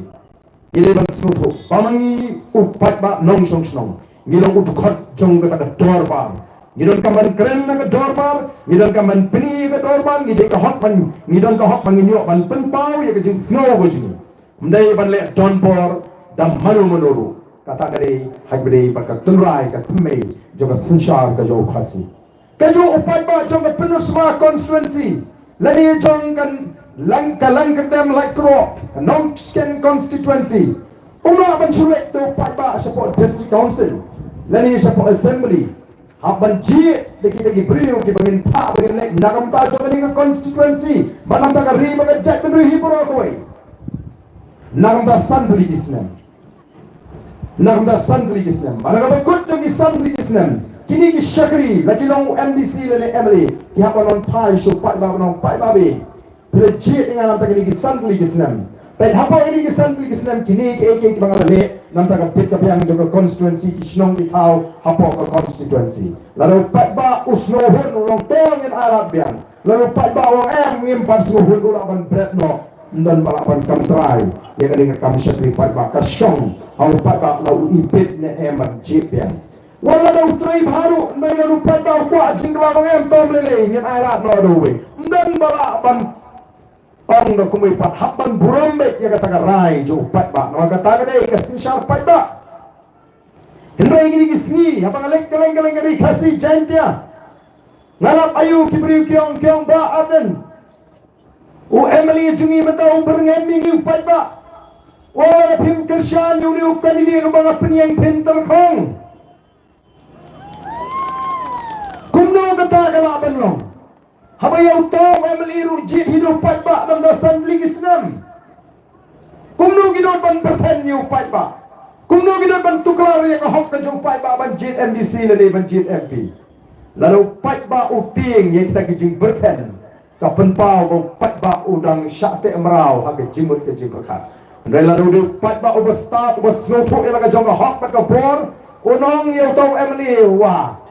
ile ban snuto pamangi upat ba nong song snong ngilong utukot jong ke taka dorbar ngidon kaman krem na ke dorbar ngidon kaman pini ke dorbar ngidon ka hot man nginyo ban penpau ye ke jing snow go jing mdai ban le donbor dam manuru kata dari hagbri pakai tunrai kat pemei juga sensyar ke jauh khasi ke jauh upai ba jauh ke penusma constituency Lani jong kan lang kedam like kro non scan constituency. Umma ban sulit tu pai ba support district council. Lani support assembly. Haban ji kita gi beriu ki bangin pa bangin nek nakam ta jong ni constituency. Banam ta ka ri ba jat beri hi poro koi. Nakam ta san beli kisnam. Nakam ta san beli kisnam. Mana ka kut jong san beli kisnam. Kini ki syakri lagi long MDC lene Emily ki hapa non pai show pai ba non pai ba be. Bila jit dengan nampak ini kisan kali kisnam. Pada apa ini kisan kali kisnam kini ke ek bangal le nampak kapit kapiang juga constituency kisnong di kau apa ke constituency. Lalu pada usnohun orang teng yang Arab biang. Lalu pada orang ngimpan usnohun orang beretno dan balapan kamtrai. Dia kadang kami syakri pada kasyong. Hau pada lalu ipit ne eman jit biang. Walau utrai baru lalu pada kuat jingkla orang tom lele yang Arab no dowe. Dan balapan orang dah kumui pat hapan burambek ya kata rai jo pat ba no kata dei kasin syar pat ba hendai gini kisni apa ngalek keleng kari kasih jantia ngalap ayu kibriu kiong ba aden u Emily jungi metau berngemi ni pat ba wala pim kersyan yu ni ukan ini ubang penyang pim terkong kumno kata kalaban long Habaya utang Emily rujit hidup pai ba dalam dasan ligi senam. Kumno gidon ban berten ni pai ba. Kumno gidon ban tuklar yang hok ke jong pai ba ban jit MDC le ban jit MP. Lalu pai ba uting yang kita gijing berten. Ka penpau ko pai ba udang syate merau ha ke jimut ke jimberkat. Lalu de pai ba ubestat ubesnopo ila ka jong hok ka bor unong yang utang Emily wah.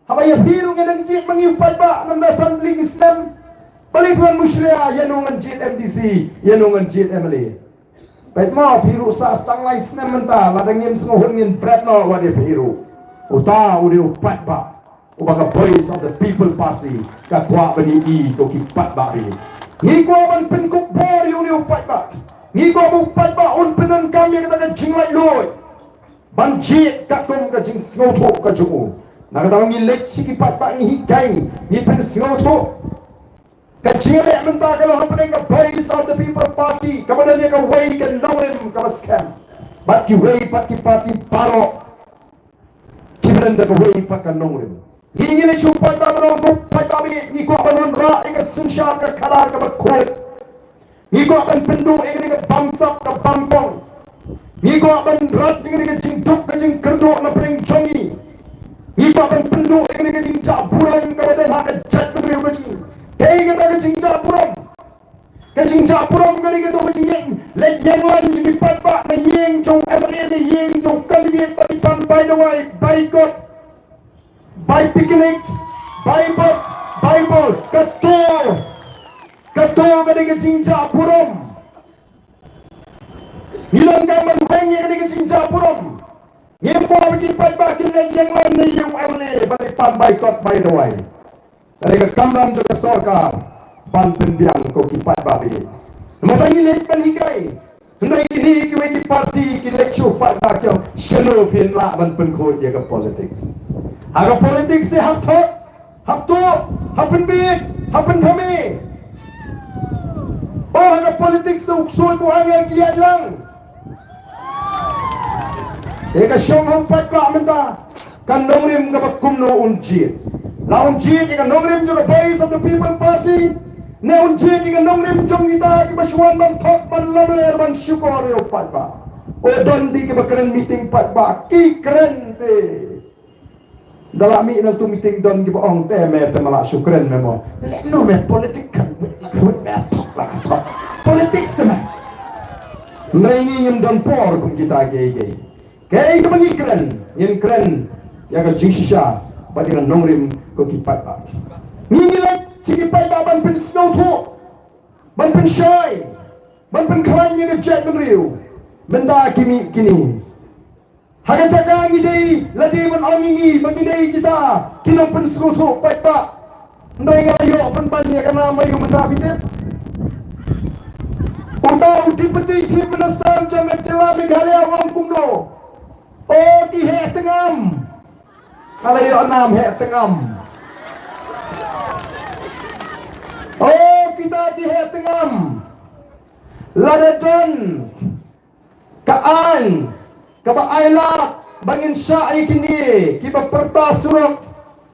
Habaya biru yang jit mengiupat ba nam dasan ligi Islam balipuan muslia yanungan jit MDC yanungan jit Emily pet mau biru sa stang lai Islam menta ladangin sengohungin bread no wade biru uta ude upat ba ubaga voice of the people party ka kwa bani I ko kipat ba ri ni ko ban pen kok bor yu ni upat ba ni ko upat ba un penan kami kata ka jinglai loy ban jit ka kom ka jing sengoto ka jungu Nakatawang ilek sikipat pa ni higay ni pensingoto. Kajile menta kalau happening ka voice of the people party. Kemudian dia ka way ka nongrim ka scam. But ki way pat ki party paro. Kemudian dia ka way pat ka nongrim. Hingile chupat ba manong ko pat ba ni ko anon ra ika sunshar ka kalar ka bakot. Ni ko apan pendu ika ka bamsap ka bampong. Ni ko apan rat ika ka jingtuk ka jing kerdo na pring jongi. Iba kan penduk ini ke jinjak buram kepada hak jat negeri kecil. Kaya kita ke jinjak buram. Ke jinjak buram kali kita ke jinjak. Let yang lain jadi pat-pat. Na yang jauh Emily ni yang jauh kandidat panipan by the way. Boycott. By picnic. By bot. By ball. Ketua. Ketua kali ke jinjak buram. Hilang gambar hanya kali ke jinjak buram. Yang buat bikin baik-baik yang lain ni yang Emily balipan boycott by the way. Dari ke kamran juga sorkar banten biang ko kipat babi. Matangi lek peligai. Hendai ini ki parti ki lek chupat ba kyo shenu pin la ban pen ko dia ke politics. Aga politics se hak thot, hak tu, hapen bit, hapen thami. Oh aga politics tu uksoi ko angel ki lang. Eka syong humpat ka menta kan nongrim ka kumno unjit. La unjit eka nongrim juga base of the people party. Ne unjit eka nongrim jong kita ki baswan ban thok ban lamler ban syukur yo pat ba. O don di ki bakren meeting pat ba ki keren te. Dalami nang tu meeting don ki baong te me te mala syukren memo. Le no me politik kan. Politics te me. Mrengi nyem don por kum kita gege. Kaya ito bang ikren, yan kren, yaga jingshisha, pati na nongrim ko kipat ba. Ngingilat, sikipat ba ban pen snow to, ban pen shy, ban pen kawan yaga jet magriw, benda kini. Haga jaka ngidei, ladi ban ongingi, magidei kita, kinong pen snow to, pat ba. Ndai ngayo, pan yaga na mayo matapitip. Utau dipeti chief minister jangan celah Meghalaya orang kumno. Oh di hek tengam. Kalau yo 6 hek tengam. Oh, kita di tengam. Ladadon. Kaan. Kabaailat. Bangin syai kini. Kiba perta suruk.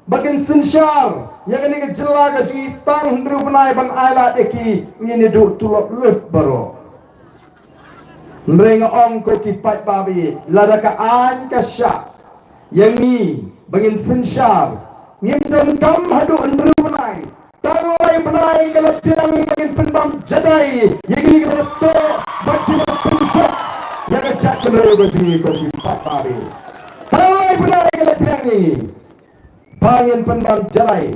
Bangin sensyar. Yang ini kejela gaji tang. Hendru benai ban ailat eki. Ini duk tulok lut baru. Mereka ongko kipat babi. Lada kaan kasyak. Yang ni. Bangin sensyar. Ngimdon kam hadu hendru benai. Tanglay benai kalau tiang bangin pendam jadai. Yang ini kebetul. Bagi berpuntuk. Yang kejak kenal gaji kopi patabi. Tanglay benai kalau tiang ni. Bangin pendam jadai.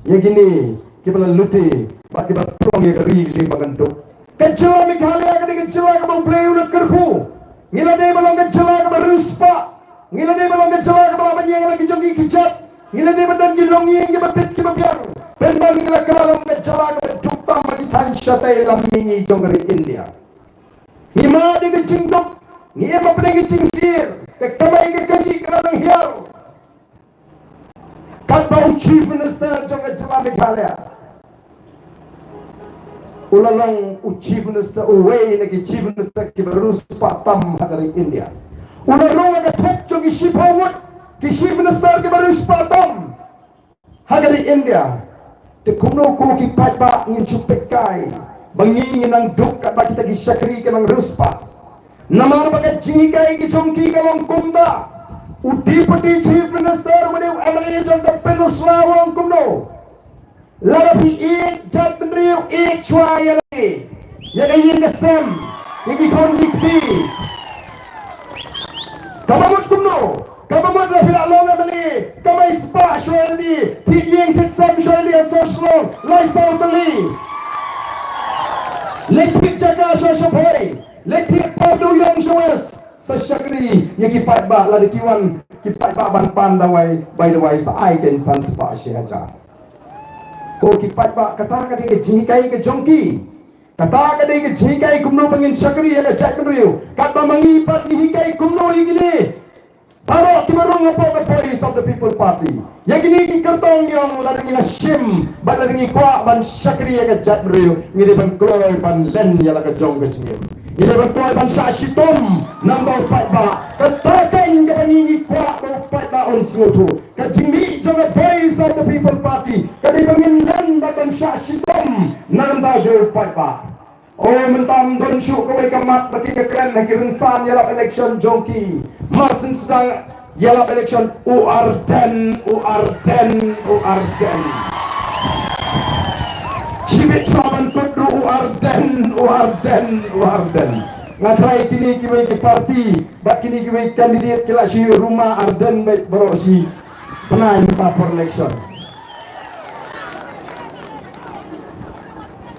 Yang ini kita luti. Bagi berpulang yang keri sing bagenduk. Kecela mikhalia kini kecela kamu play udah kerku. Ngila dia belum kecela kamu ruspa. Ngila dia belum kecela kamu lawan yang lagi jogi kejat. Ngila dia badan gilongi yang bapit kibabiang. Penban ngila kelalong kecela kamu dukta magi tansyatai lamingi jongeri India. Ngima di kecing duk. Ngima pedang kecing sir. Kekamai kekaji kelalong hiar. Kat bau chief minister jong kecela mikhalia. Ulalong chief minister away nagi chief minister kibarus patam dari India. Ulalong aga thok jogi shipawut ki chief minister kibarus patam dari India. Te kuno ko ki patba ngin chupekai bangi nang duk kat kita ki sakri ke nang ruspa. Namar baga jingai ki chongki kalong kumda. Udipati chief minister wadu MLA jong the peninsula wong kumno. Larapi eat jat penriu eat chwaya lagi. Ya kayin kesem. Yang ikon dikti. Kamamut kumno. Kamamut lah pila longa beli. Kamai spa chwaya lagi. Tidiyeng titsam chwaya lagi social. Lai sautali. Lektik jaga chwaya chwaya. Lektik padu yang chwaya. Sesyakri yang kipat ba lada kiwan. Kipat ba ban pandawai. By the way saai ken san spa syahaja. Ko kipat ba kata ka ke jikai ke jongki kata ka ke jikai kumno bangin sakri ya jat kenriu kata mangipat ni hikai kumno igini baro kimarung apo the police of the people party ya gini ki kertong yang ladang ila shim ba ladang kwa ban sakri ya jat kenriu ngiri ban kloy ban len ya la ka jong ke jingim ngiri ban kloy ban sa shitom nambau pat ba kata kan ke bangi kwa ba pat ba on smotu ka jingmi jong police of the people party kadi bangin len ba ban sa shitom nambau jo pat ba oh mentam don syuk kawai kamat bagi kekeren lagi rensan yalap election jongki masin sedang yalap election URDEN Sibit saban kudu URDEN ngatrai kini kiwai ke parti bak kini kiwai kandidat kila si rumah Arden baik berok si penai minta for election.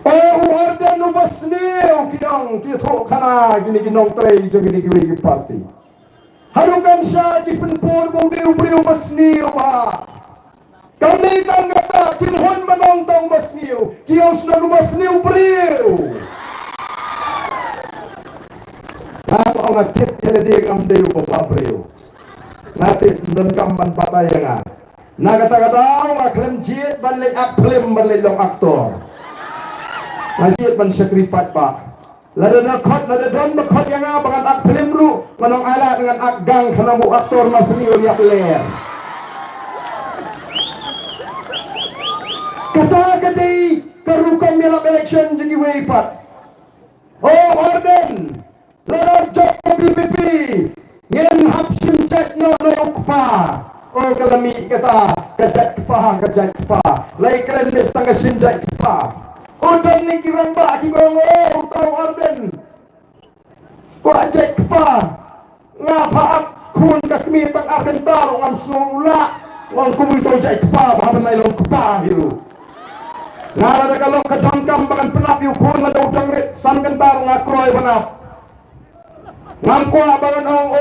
Oh URDEN ubas niu kiong kito kana gini ginong tray jeng gini kiwai ke parti. Harukan siya di penpur budi ubas niu ba. Kami kang kata kinhon manong tong ubas niu kiong sudah ubas niu beriu. Ako ngatit kaya kam deyo papabriyo. Ngatit dan kamban patay nga. Nagata-kata nga klem jit balik ak klem balik long aktor. Ngajit man sakripat pa. Lada don bakot yang nga bangan ak klem ru manong ala dengan ak gang kanamu aktor masniyo yak ler. Kata-kata karukam yalap election jadi weipat. Oh Arden. Lalu Joko PPP yang hapsim cek no ukpa. Oh kalami kata kajat kepa. Lai keren mestang kasim cek kepa. Oh dan ni kirang ba kibong oh utau Arden. Kau cek kepa. Ngapa akun kakmi tang akan taruh ngam semula. Wang kumu tau cek kepa bahaban lai long kepa hiru. Ngara kalau kejangkam bahkan penap yukun ada udang san kentar ngakroy penap. Ngangkwa bangan ong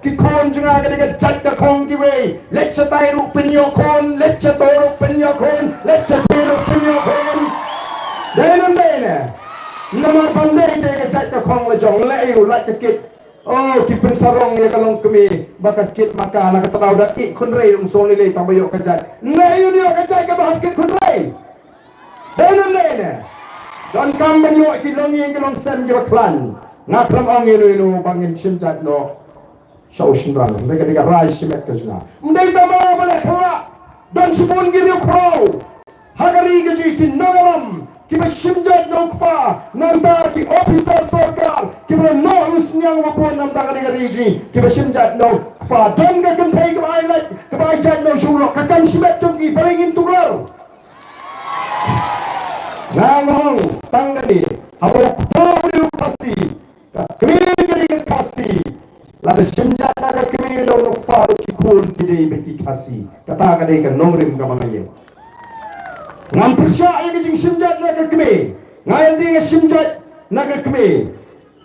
kikon juga ketika jat ke kong giwe let's tay ru pinyo kon let's toro pinyo kon let's tiro pinyo kon denon dene namar pandai te ke jat ke kong le jong le yu la ke kit oh kipen sarong ya kalong kemi bakat kit maka na katau da ik kun rei um soli le tambayo ke jat ne yu ni ke jat ke bahat kit kun rei Benam lene. Dan kam banyo ikilong yang kilong sem klan. Ngakram ang ilu bangin simjat no. Shaushin rang. Mereka rai simet kajna. Mdai tamala balik kala. Dan subun giri ukro. Hagari gaji kinangalam. Kiba simjat no kpa. Nantar ki officer sarkar. Kiba no usnyang wapun nantar gari gaji. Kiba simjat no kpa. Dan gagan thay kiba ailat. Kiba ajat no shurok. Kakam simet chungki balingin tuklar. Nangong tanggani. Habo kpa pasti. Kami kasih, lalu senjata naga kami lalu paru kikul tidak beki kasih. Kata kadai kan nomrim kamangaya. Ngam persya yang jing senjata naga kami, ngayal dia senjata naga kami.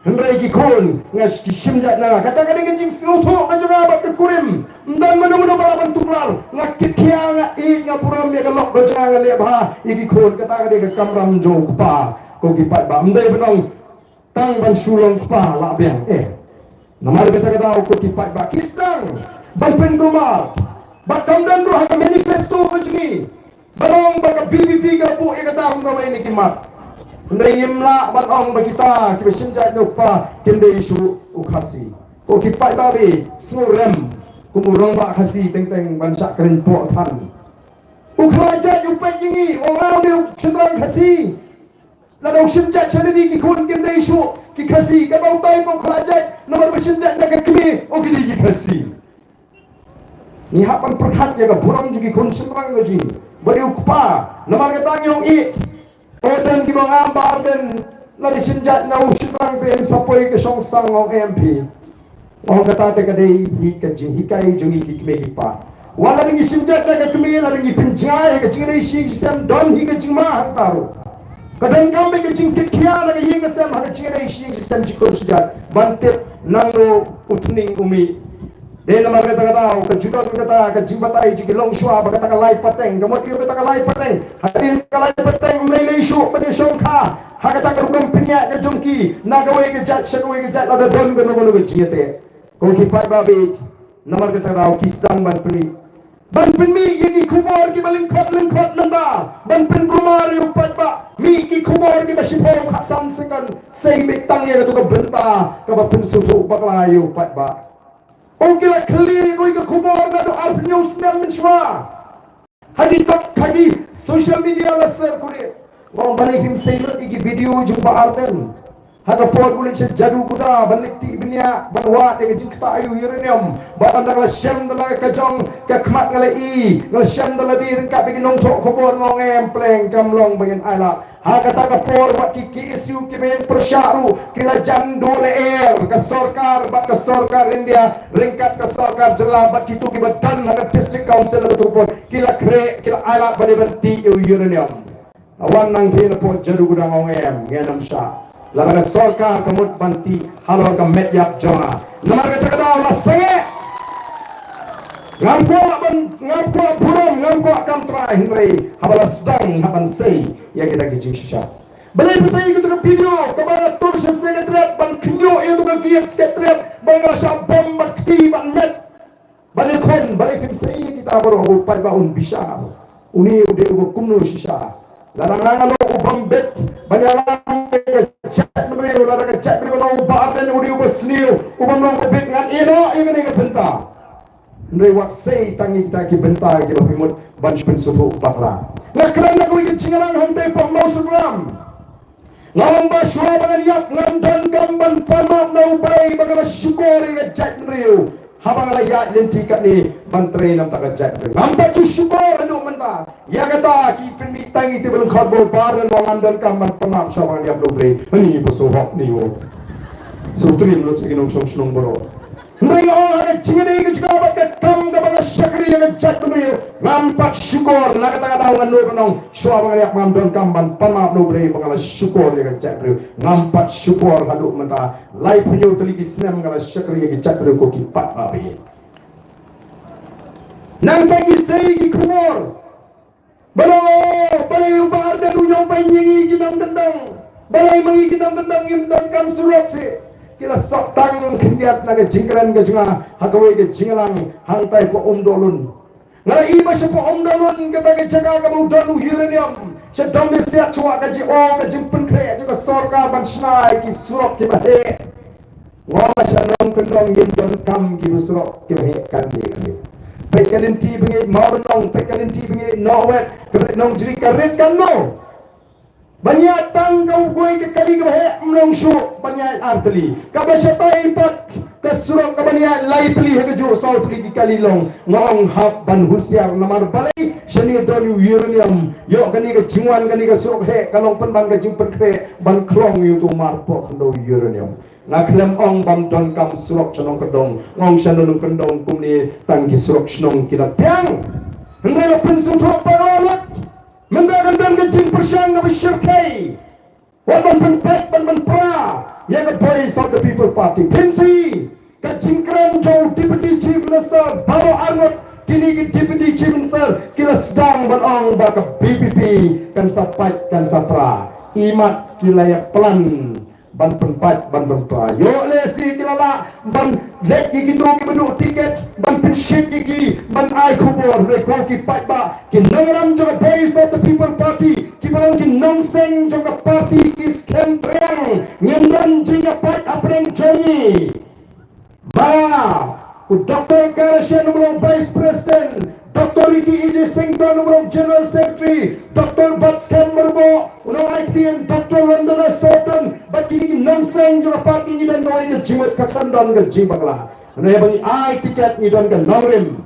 Hendrai kikul ngas senjata naga. Kata kadai kan jing selutuh kajang abad kekurim. Dan mana-mana balapan tuklar. Ngakit tiang ngait ngapuram ya galok bajang lebah. Ikikul kata kadai kan kamram jauh kupa. Kau kipat ba. Mendai benong. Tang ban sulong kpa la biang namar kata ko tipat ba kistang ban pendumar ba kamdan ro ha manifesto ko jingi barong ba ka BBP ka po kata ko may ni kimat ndai imla ban ong ba kita ki besinja no pa kende isu ukasi ko tipat ba bi surem kumurong ba kasi teng bansa keren po than ukhraja yupai jingi orang ni cendrang kasi lalu simjat sendiri kikun kende isu kikasi kabau tay pong kerajat nomor bersimjat naga kami o gini kikasi ni hapan perhat ya ka buram juga kun semrang gaji bari ukpa nomor katang yung odan kibang ambar den lalu simjat na usimrang ten sapoy ke songsang ng MP o katate kadai hikai jungi kikme kipa wala ringi simjat naga kami lalu ringi penjaya ka jingi isi sem don hika jingma hang taru kadang kami kecing kikia lagi yang kesem ada cina isi yang sistem cikun sejat bantip nanglo utning umi dia nama kata kejutan kata kejimbata iji kilong shua kata kalai pateng kemudian kata kalai pateng hadir kalai pateng melai isu pada songka kata kerumam penyak ke jongki nagawe kejat sagawe kejat ada don gono kejite kau kipai babi nama kata kistang ban penmi yagi kubor ki balingkot nanda ban pen kumar yu patba mi ki kubor ki basipo khasan sekan sei betang ya tu ka benta ka ba pensutu bakla yu patba o kila khli koi ka kubor na do alf news nem shwa hadi tak hadi social media la share kure wa balik him sei iki video jumpa arden haka pot kulit sejadu kuda balik ti benia banwa de jing kta ayu uranium ba andang la syam dala ka jong ka khmat ngala ngala syam dala di ring ka bigi nong thok khobor ngong em pleng kamlong bagen ala haka ta ka por wat ki isu ki ben persyaru kila jam dole air ka sarkar India ringkat ka sarkar jela bat kitu ki badan haka district council tu por kila kre kila ala bade benti uranium awan nang thina pot jadu kuda ngong em ngenam sha Lara sorka kamut banti halo ka medyak jonga namar kata la senge ngamko burom ngamko kamtra hinrei habala sedang haban sei ya kita kicing shisha balai petai gitu ka video ka bana tur sa secretariat ban kinyo itu ka giat secretariat bang rasa bom bakti ban met balai kim sei kita baru upai baun bisa uni ude kumno shisha larang-larang lo ubam bet banyalang chat mereka larang chat mereka lo ubam dan udi ubah seniu ubam long bet ngan ini ke benta ndai wak sei tangi kita ki benta ki bimut ban pensufu bakla nak kerana kau ikut cingalang hantai pak mau seram lamba shua bangan yak ngam dan gamban pamak na ubay bangala syukuri ke chat mereka habang layak lenti kat ni bantre nam tak ajak nampak tu syukur anu menta ya kata ki permitang itu belum khabor baran wang dan kamban pemap sawang dia blobre ni bosohok ni wo sutri mluk seginong song boro mereka ada cingade ke juga bakat kam ka bang syakri yang ajak mereka nampak syukur nak kata anu kenong sawang yak ngam dan kamban pemap blobre bangala syukur yang ajak mereka nampak syukur haduk menta lai penyu teligi senam ngala syakri yang ajak mereka ko kipat babi nang pagi sei ki kumor balai ubar dan unyong panjingi ginam dendang balai mangi ginam dendang im dan kam surat se kila sok tang kendiat naga jingkran ke junga hakawe ke jingalang hantai ko omdolun ngala iba se po omdolun kata ke jaga ka budon uranium sedang disiap cua kaji ke jimpen kre juga sorga ban snai ki surok ki bahe ngoma shanong kendong yin don kam ki surok ki bahe kan ni pekalin ti bengi mau nong pekalin ti bengi no wet ke nong jiri karet kan no banyak tangkau gue ke kali ke bahe mlong shu banyak artli kabe setai pat ke surok ke banyak lai tli ke ju sau tli ki kali long ngong hab ban husiar namar balai shani doni uranium yo kani ke jingwan kani ke surok he kalong pen ban ke jingpen kre ban klong yu tu marpo khndo uranium na klem ong bam don kam surok chanong kedong ngong shanong kedong kumni tangki surok shnong kita piang hendela pen sum thok parolot mendagan dan ke jing persyang ke syirkai waban pen pek ban pra ya ke voice of the people party pensi ke jingkran jauh deputy chief minister Baro Arnott kini ke deputy chief minister kila sedang berong baka BPP kan sapat kan sapra imat kila ya pelan ban penpat ban penpa yo lesi kila la ban let iki do ki bedu tiket ban penshit iki ban ai kubor rekor ki pat ba ki nangram jo voice of the people party ki balong ki nongseng jo party ki scam triang nyamdan jinga pat apreng joni ba Dr. Karashan numero Vice President, Dr. Ricky E.J. Sington numero General Secretary, Dr. Bats Kammerbo, unang IT and Dr. Randana Sotan, ba't kini nangsang juga party ni dan gawin ke jimat kakandang ke jimbakla. Ano ya bangi ay tiket ni dan ke nangrim,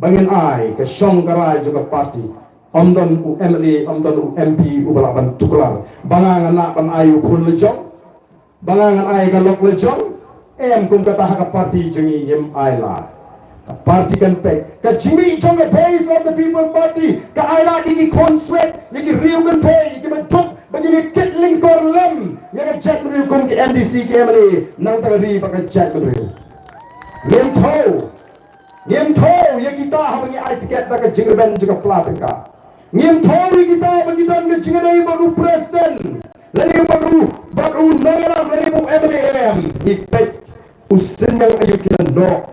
bangin ay ke syong karay juga party. Amdan u MLA, amdan u MP u balaban tuklar. Bangangan na pan ayu kun lejong, bangangan ay galok lejong. Kum kata hak parti jengi yem aila parti kan pek ka jimi jong the base of the people party ka aila digi conswet digi riu kan pek digi bentuk begini kitling korlem ya ka jet riu kum ke MDC ke MLA nang tagari pakai jet riu ngem tho ya kita habangi ai tiket da ka jingben juga plateka ngem tho kita bagi don ke jingadai baru presiden lagi baru negara baru MLA ipek usin yang ayu kita no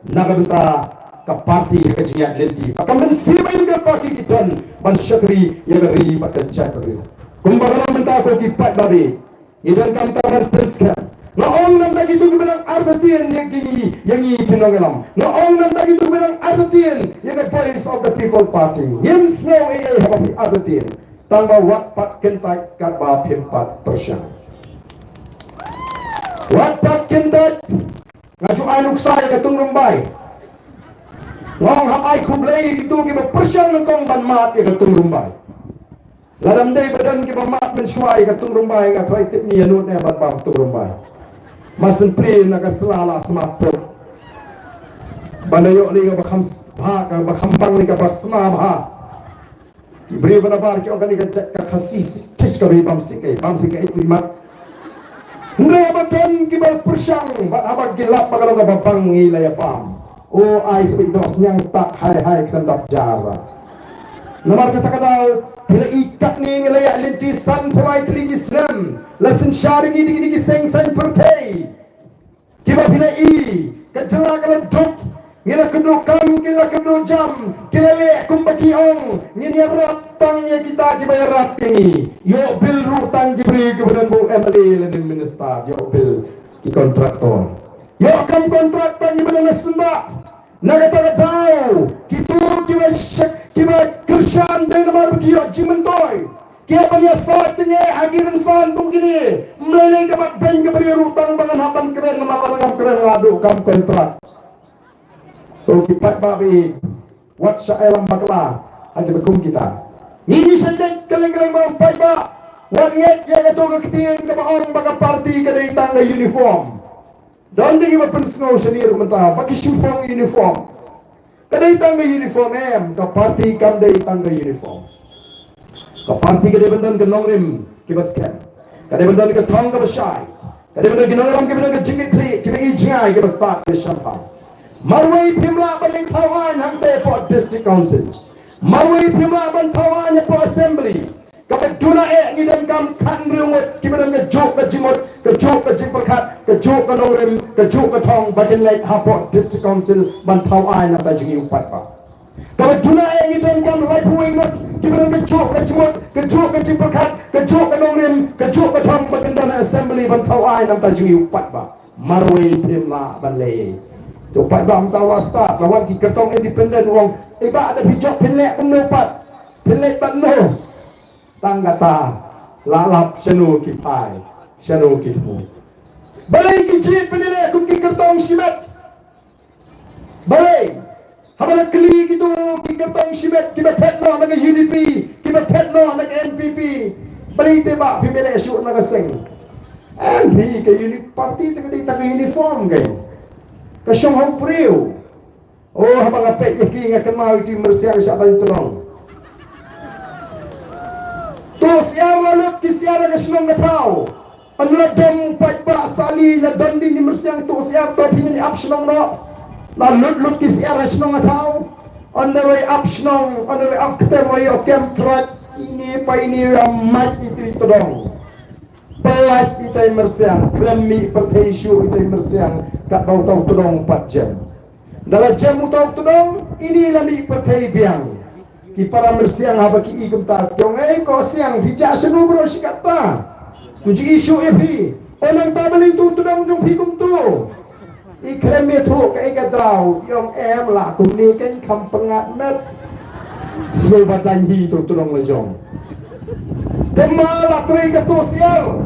nagadunta ka parti ka jingat lenti akan mensima yung kapaki kita ban syakri yang ri bakan chakri kumbaga menta ko ki pat babi idan kam taman priska na ong nam tagi tu bilang artien yang i pinongelam na ong nam tagi tu bilang artien yang voice of the people party yin snow happy artien tangba wat pat kentai kat ba pimpat persyang wat pat kentai ngaju anuk saya ke tungrumbai ngong hapai kublai itu ki persyang ngkong ban mat ke tungrumbai ladam dei badan ki mat mensuai ke tungrumbai nga trai tit ni anut ne ban bam tungrumbai masen pri na ka selala smapo banayo ni ka bakham bha ka bakham bang ni ka basma bha beri banabar ki organik ka khasis tich ka bam sikai imat Nggak badan kibal persyang, bat abang gilap bakal nggak babang ngilai pam. Oh, ai sebik dos yang tak hai kendap jara. Nomor kata bila ikat ni ngilai lintisan pulai tinggi Islam, lesen syaring ini seng pertai. Kiba bila kejelah kalau dok, ngila kedua kam, ngila kedua jam, ngila lek kumbaki ong, ngini ratang ya kita dibayar rat ini. Yo bil rutang diberi kepada bu MLA dan minister. Yo bil ki kontraktor. Yo kam kontraktor ni benar sembah. Naga tahu kita kiba kerjaan dan nomor begitu jimentoy. Kia punya saatnya akhir insan tung gini. Mulai kebat bank keberi rutang bangan haban keren nama bangan keren ngadu kam kontrak. So kipat babi wat syairam bakla ada bekum kita. Ini saja keleng-keleng bang pai ba. Wat nget ya gato ketingin ke orang baka parti ke dari tangga uniform. Dan tinggi ba pensngo senior mentah bagi uniform uniform. Ke dari tangga uniform ke parti kam dari tangga uniform. Ke parti ke dari bendan ke nongrim ke basket. Ke dari bendan ke thong ke basai. Ke dari bendan ke nongrim ke bendan ke jingit kli ke ijai ke bastak ke champagne. Marwai pimla balik tawan hamte po district council. Marwai pimla ban tawan po assembly. Kapag tuna ni dan kam kan riwet kibadan ke jok ke jimot ke jok ke jimperkat ke jok ke nongrim ke jok ke thong bagian late hapo district council ban tawan na tajingi upat pa. Kalau juna yang itu kan lai puing ngot, kita kecuk kecimut, kecuk keciperkat, kecuk kenongrim, kecuk ketam berkendana assembly bantau ai nam tajungi upat ba, marway primla banlei. Upat ba am tawasta, lawan ki ketong independen wong, iba ada bijak pelek menupat, pelek tanno, tanggata, lalap senu kipai, senu kifu. Balai kicit penilai kum ki ketong simet, balai. Habala kli gitu kita tong simet kita petno naga UDP kita petno naga NPP berite ba pimile isu naga sing NP ke unit party taga uniform ke syong hau priu oh habala pet yaki nga kenal di mersiang sa ban terong to siar lalut ki siar naga syong gatau anula dom pat ba sali la dondi ni mersiang to siar to pimile apsyong no la lut kis era snong atau on the way up snong on the way up ketemu yo kem trot ini pa ini ramat itu dong pelat itu mersiang klemi pertaisu itu mersiang kat bau tau tudong 4 jam dalam jam utau tudong ini lami pertai biang ki para mersiang haba ki igem tat yong ko siang hija senu bro sikata kunci isu epi onang tabeli tu tudong jong pigum tu ikhram itu kayak gadrau yang lah kumni kan kampengat met sebab danhi tu turun lejong temala tri ketu sial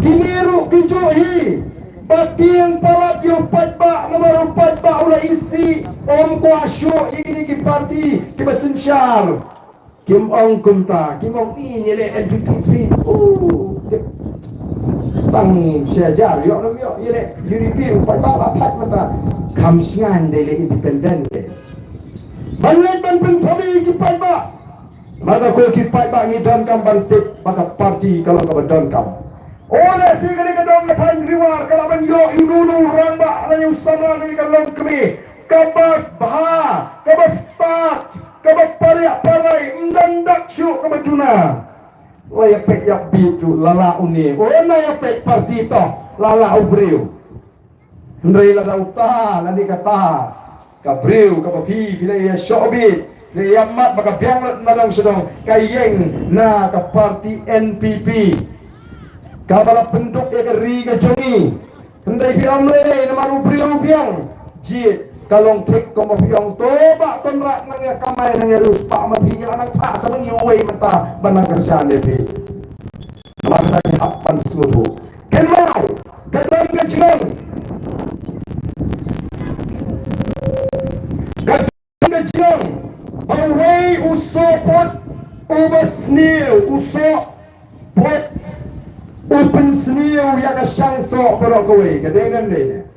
kiniru kijuhi bagian palat yung patba nomor 4 ba ula isi om kuasyo ini ki parti ki basensyal kim ong kumta kim ong ini le NPP tang sejar yo nom yo ire European phải ba la thạch mata kham singan de le independent ke banlet ban pen thami ki pai ba mata ko ki pai ba ni don kam ban tip maka parti kalau ka don kam ole si kene ka dom le than riwar kala ban yo inunu rang ba la yu samra ni ka long kmi kabat bha kabastat kabat paria parai ndandak syu kabajuna Waya pek yak bitu lala uni. Oh na ya pek parti to lala ubreu. Ndrei la dauta la ni kata. Kabreu kapapi pila ya shobit. Le yamat baka biang na dong sedong kayeng na ka parti NPP. Kabala penduk ya keri ka jongi. Ndrei pi amle na maru ubreu biang. Jit kalong trik ko mafiong toba konrak nang ya kamay nang ya ruspa mapigil anak pa sa nang yuway mata banang kerjaan depi mata hapan semutu kenal kadang kejeng away usopot ubasnil usopot open snil ya ka syangso berok kowe kadengan deh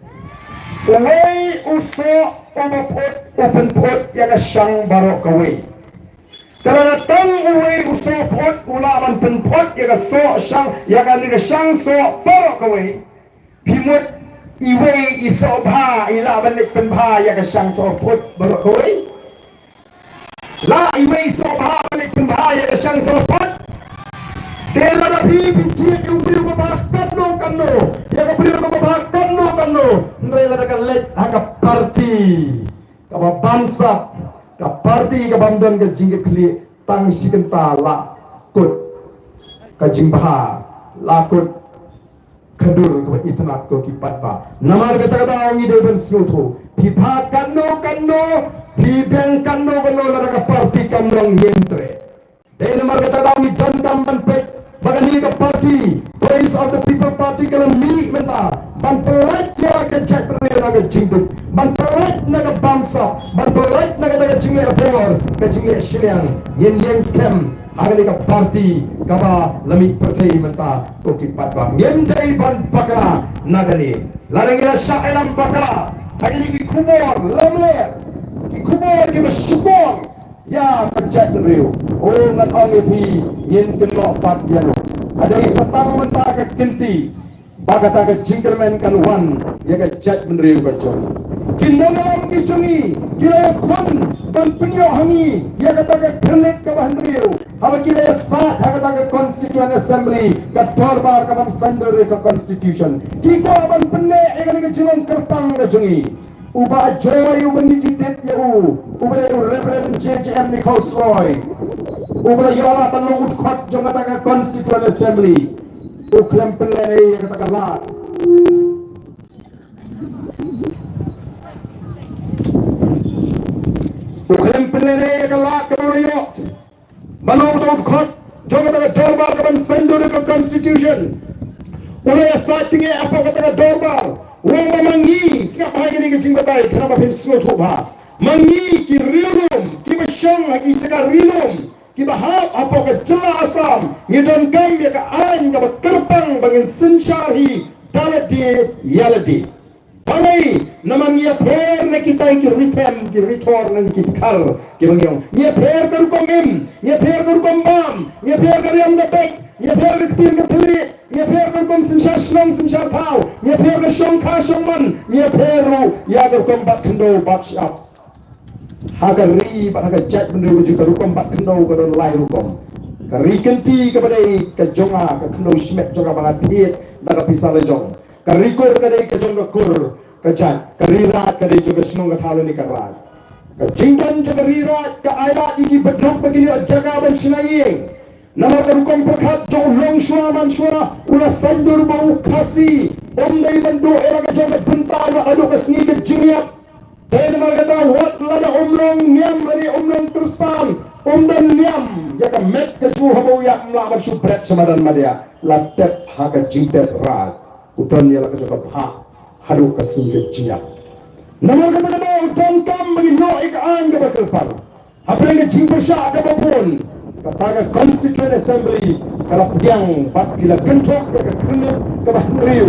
Away uso umapot open pot yaga siyang barok away. Talanatang away uso pot ulaman penpot yaga so siyang yaga niga siyang so barok away. Pimut iway iso bha ilaban lik penbha yaga siyang so pot barok away. La iway iso bha balik penbha yaga siyang so pot. Tela na pipicit yung biyo mabaktan no kano. Yaga biyo mabaktan no kano. Ndrela daga let haka parti. Kaba bangsa. Ka parti ka bamdan ka jingge kli. Tang sikenta la kut. Ka jingbaha. La kut. Kadur ka itnat ko kipat pa. Namar ka taga dawangi deban sinuto. Pipa kano kano. Pibeng kano kano la daga parti kamrang yentre. Dahil namar ka taga dawangi dandam banpek. Bagani ka party, Voice of the People Party kala mi menta, banpelat ya ka chat pre na ka jingduk, banpelat na ka bangsa, banpelat na ka daga jingle abor, ka jingle shiliang, yen scam, agani ka party, kaba lamig party menta, ko kipat ba, yen day ban bakala, nagani, larang ila sya elang bakala, agani ki kubor, lamler, ki kubor ki masyukor, ya kacet riu oh ngan ongi yen keno pat yalo ada isatang menta ka kenti bagata ka jingkermen kan wan ya kacet riu ka jong kinonam ki jongi kila kon ban penyo hangi ya kata ka krenek ka ban riu haba kila sa kata ka constituent assembly ka torbar ka ban sandor ka constitution ki ko ban penne ya ka jilong kertang ka jongi uba joy uba nijitip ya uba Reverend JJM Nichols Roy uba yola tanong utkot jong kataga Constituent Assembly uklem pelai kataga la uklem pelai kala kemoyot balong utkot jong kataga dorbar kaban sendur ke Constitution ulay satinge apa kataga dorbar Wong mangi siap hari ini kecing batai kenapa pensiun tuba mangi ki rilum ki basyang lagi cakap rilum ki bahap apa ke jela asam ngidon kam ya ke ain ka kerpang bangin sensyari daladi yaladi Panai namang ia per na kita ki return na ki kal ki bangyong ia per kar komim ia per kar kombam ia per kar yang dapat ia per kar tim ka tuli ia per kar kom sensyar slong sensyar tau ia per kar shong ka shong man ia peru ya kar kombat kendo batshap hagar ri ba hagar jat bendu juga rukom bat kendo ka don lai rukom kari kenti kepada ke jonga ke kendo smet jonga bangat tiet daga pisale jong karikur kadai ke jong kur kajat karirat kadai juga senong kathalo ni karat kajingdan juga rirat ka ailat iki bedrok begini jaga ban sinaying nama karukom perkat jong long shua man shua ula sandur bau kasi dai bandu era ka jong bentar wa adu ka singi ke jingyap dan kata wat lada umlong niam dari umlong terstan dan niam ya ka met ka ju habau ya mla ban subret samadan madia latep ha ka jingtet rat udan ya la ka jong ha hadu ka singi jingyap nama kata udan kam bagi no ik an ka bakelpar apa yang jingpersha ka babon kataga Constituent Assembly kalau pedang bat kila kentok ya ka kernit ka bahriu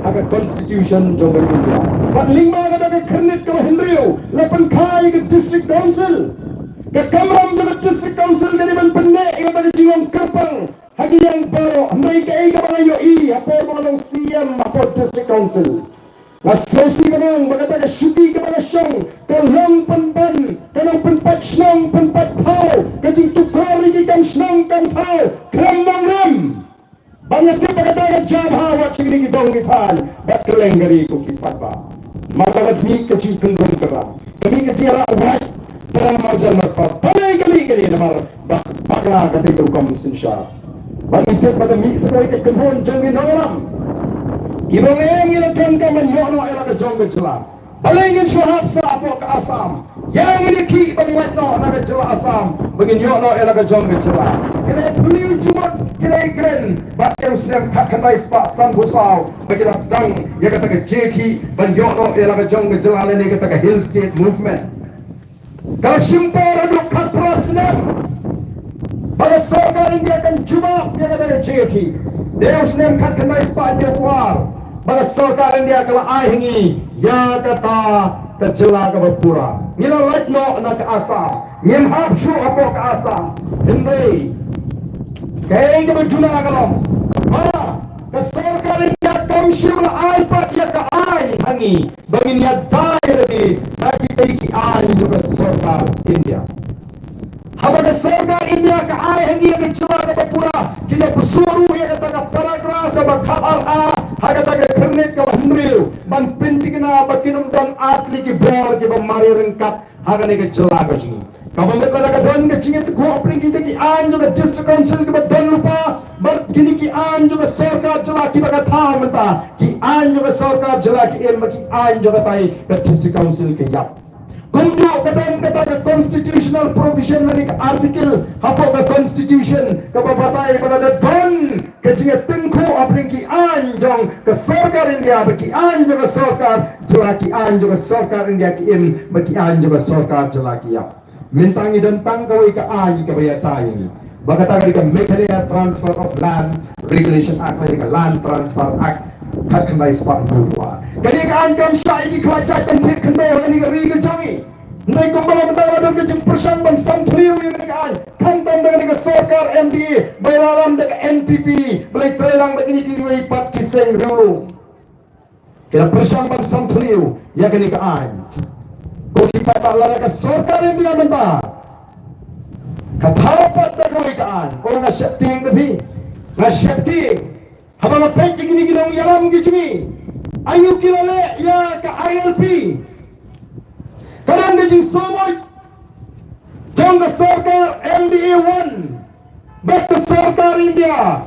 aga Constitution jong dari India bat lima kata ka kernit ka bahriu lapan kai ke District Council ka kamram jong District Council jadi ban pendek ya tadi jingong kerpang hagi yang baru mereka ka bangayo apa bangalong CM apa District Council Asesi kanang bagata ka syuti ka mga siyang kalong panban kanang panpat syang panpat tao kajing tukari ki kam syang kam tao kram mang ram bangat ka bagata ka jab hawat sigini ki dong kitan bat keleng gari ko kipat ba matagat ni kajing kendong kara kami kajing ra uhat para marjan marpa panay kami namar bakla katig rukam sinsya bangitit pada mix ko ikat kanhon jangin hawalam Kibang ilakan ka man yono ila ka jong gejela. Balengin syahab sa apo ka asam. Yang ini ki bang wetno na ka jela asam. Bangin yono ila ka jong gejela. Kena tuliu jumat kena ikren. Bakal sedang kakanai spak san busau. Bagi sedang ya kata ka jeki bang yono ila ka jong gejela lene kata ka Hill State Movement. Kalau simpor aduk kat prasnem. Pada sorga India kan jumat ya kata ka jeki. Deus nem kat kanai spak dia puar. Pada sarkaran dia kalau ahingi ya kata kejela ke berpura ngila light no na ke asa ngem hap shu apo ke asa hindai kay ke berjuna kalau ke sarkaran dia komshi wala iPad ya ke ai hangi bagin ya dai lagi ki ai juga sarkar India haba ke sarkar India ke ai hangi ke kejela ke berpura kila bersuara ya kata ke paragraf ke berkhabar Hagataga kernit ka bahmriu ban pintik na bakinum dan atli ki bor ki bamari rengkat hagane ka jelaga jingi kabam ka daga don ka jingi ko apri ki ki anjo ka district council ki badan lupa bar kini ki anjo ka sarkar jela ki baga tha mata ki anjo ka sarkar jela ki em ki anjo ka tai ka district council ki yap kunjo badan kata ka constitutional provision mani ka article hapo ka constitution ka babatai pada don kajinga tengko apring ki anjong ke sarkar India bagi anjong ke sarkar jelaki anjong ke sarkar India ki im bagi anjong ke sarkar jelaki ya mintangi dan tangkawai ke ayi ke bayatai ini bagata ka Meghalaya Transfer of Land Regulation Act ka Land Transfer Act kakanai spak dua kani ka anjong syai ni kelajat pentik kendai kani ka riga jangi Nai kumbala mentara dan kejeng persan ban sampliu yang dengan kantan dengan sarkar MDA bailalam dengan NPP belai trelang begini kiwai pat kiseng dulu kena persan ban sampliu yang dengan ko kipat lara ke sarkar MDA mentah kathapat da kawai kaan ko nga syapting tapi nga syapting habang pej gini ginong yalam gijmi ayu kilale ya ka ILP Kadang dia somoi jong ke sarkar MDA 1 back ke sarkar India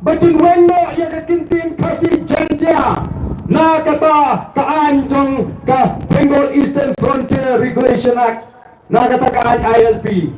batin wendo yang kekintin kasih jantia na kata kaan jong ka Bengal Eastern Frontier Regulation Act na kata kaan ILP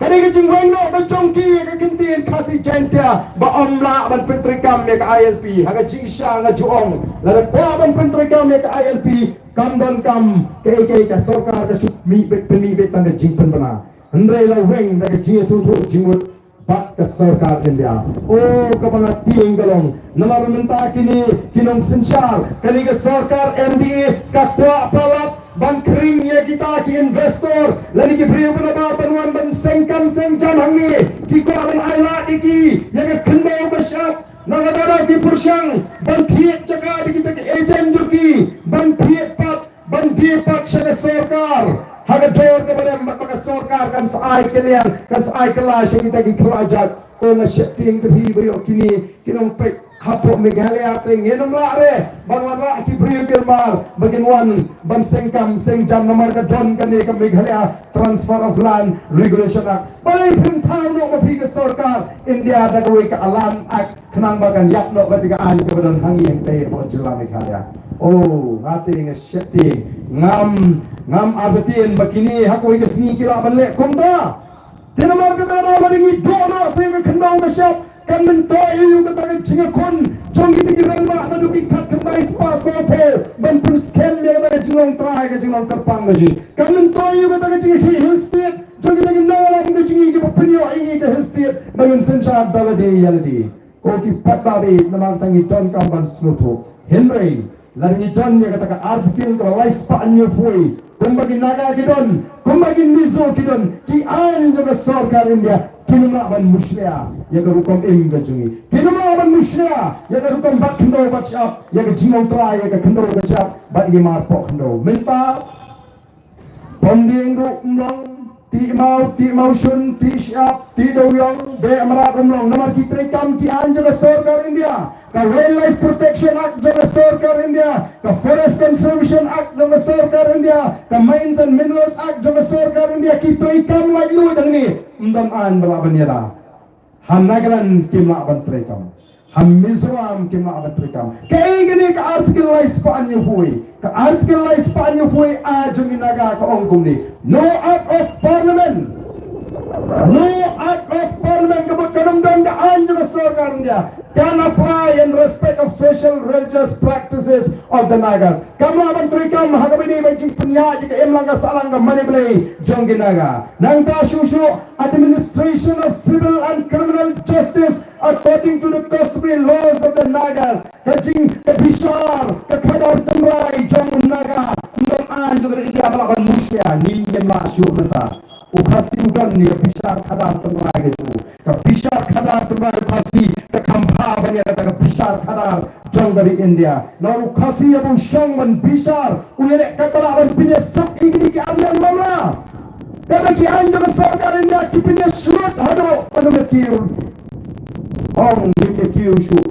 kani kecing wendo bacong ki yang kekintin kasih jantia ba omla ban pentrikam ya ka ILP haga jingsha nga juong lada kwa ban pentrikam ya ka ILP kam don kam ke sarkar ka mi penibet tangga jingpen bana Hendrai la weng na kecil suruh jimut pak ke sarkar India. Oh kebangat tiang galong. Namar minta kini kinong sensyal. Kali ke sarkar MDA kakwa palat ban kering ya kita ki investor. Lani ki beriu penaba panuan ban sengkan sengjan hangi. Ki kwa ban ayla iki yang ke kendau besyap. Nangadara ki persyang ban thiet jaga di kita ki agent juki ban thiet pat ban thiet pat syada sarkar. Haga jor kepada maka sarkar kan saai kalian kan saai kelas yang kita kerajaan oh ngasyating tepi beriok kini kinong pek hapok Meghalaya ting yenong lare bangan ra ki beriok kelmar bagian wan ban sengkam sengjam nomor ka don kani ka Meghalaya Transfer of Land Regulation Act balai pintau no mapi ke sarkar India dagwe ka alam act kenang bagan yak no batigaan kepada hangi yang tayo mo jela Meghalaya oh ngati ngasyating ngam abatin bakini hakoi ke singi kila banlek kumta tinamar kata na madingi dono sehingga kendau masyap kan mentoi yung kata ke jingakon jong kita kiran ba maduki kat kembali spaso po ban pun scam ya kata ke jingong try ke jingong terpang gaji kan mentoi yung kata ke jingi hill state jong kita kinalang ke jingi ke penyo ingi ke hill state bangun sensyar daladi yaladi ko ki patbabi namang tangi don kamban sluto Henry lari don ya kata ke artikel ke lais pa anyo pui kumbagi naga kidon kumbagi mizo kidon ki an jaga sarkar India kinuma ban muslia ya ga rukom im gajungi kinuma ban muslia ya ga rukom bat khndo batshap ya ga jingong tra ya ga khndo batshap bat ye mar po khndo minta ponding ru umlong ti mau shun ti syap ti doyong be amrat umlong namar ki trekam ki an jaga sarkar India ka Wildlife Protection Act jaga sarkar India ka Forest Conservation Act jaga sarkar India ka Mines and Minerals Act jaga sarkar India ki trekam lagi lu dang ni ndam an balaban yara ham Nagaland kimla ban trekam ham Mizoram kimla ban trekam kay gani ka article lais pa anyo hui ka article lais pa anyo hui a jumi naga ka ongkum ni no act of parliament no act of parliament kabut kanamdam da an jaga sarkar India can apply in respect of social religious practices of the Nagas. Kamla bantri kam hagabini bajing punya jika emlangga salangga maniblay jonggi naga. Nangta shushu administration of civil and criminal justice according to the customary laws of the Nagas. Kajing kebishar kekadar temrai jong naga. Ndom an juga idia melawan musya ni emla syurta. Ukasi udan ni kebishar kadar temrai itu. Kebishar kadar temrai ukasi kekampa banyak kata bishar kadar jong dari India. Lalu kasih abang syang man bishar uyelek kata lah abang pindah sub ini ke alian mamla. Kata ki anjur sarkar India ki pindah shoot hado pada kiu. Ong ni kiu shoot.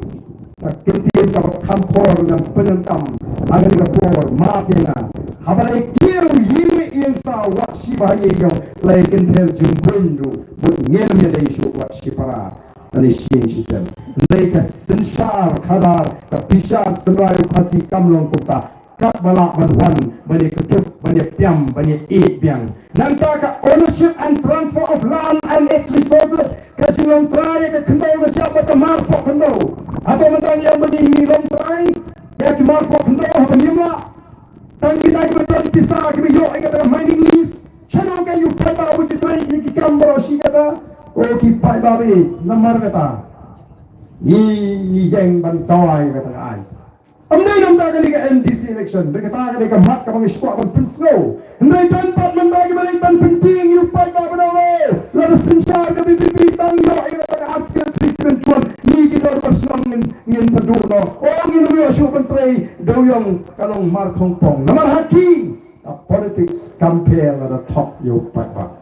Tak kentir ka kampor ng penentam agar ka por mapina. Habalay kiu yimi insa wat si bahaye yung lay kentel jung windu but ngem yelay shoot wat si para. Ani shin system lay ka sensyar kadar ka bishar tenrayu kasih kamlong kuta kat balak banwan bani ketuk bani piam bani biang nanta ka ownership and transfer of land and its resources ka jilong try ka kendau na siapa ka marpo kendau atau mentang yang bani long try ya ki marpo kendau ha banimla tang kita ki betul pisah ki yo ay kata mining lease chano ka you pata which try ki kambro shi kata oh kipai babi namar kata ni yang bantoy kata ai amnai namta kali ka NDC election berkata kali ka mat ka pang squad ban pinslo ndai dan pat mandagi balik ban penting you pai ba banaw la sensyar ka bibi tang yo ay kata article 371 ni gidor paslong ngin sa dulo oh ngin yo shu ban tray doyong kalong mar khong pong namar haki politics compare la top yo pai ba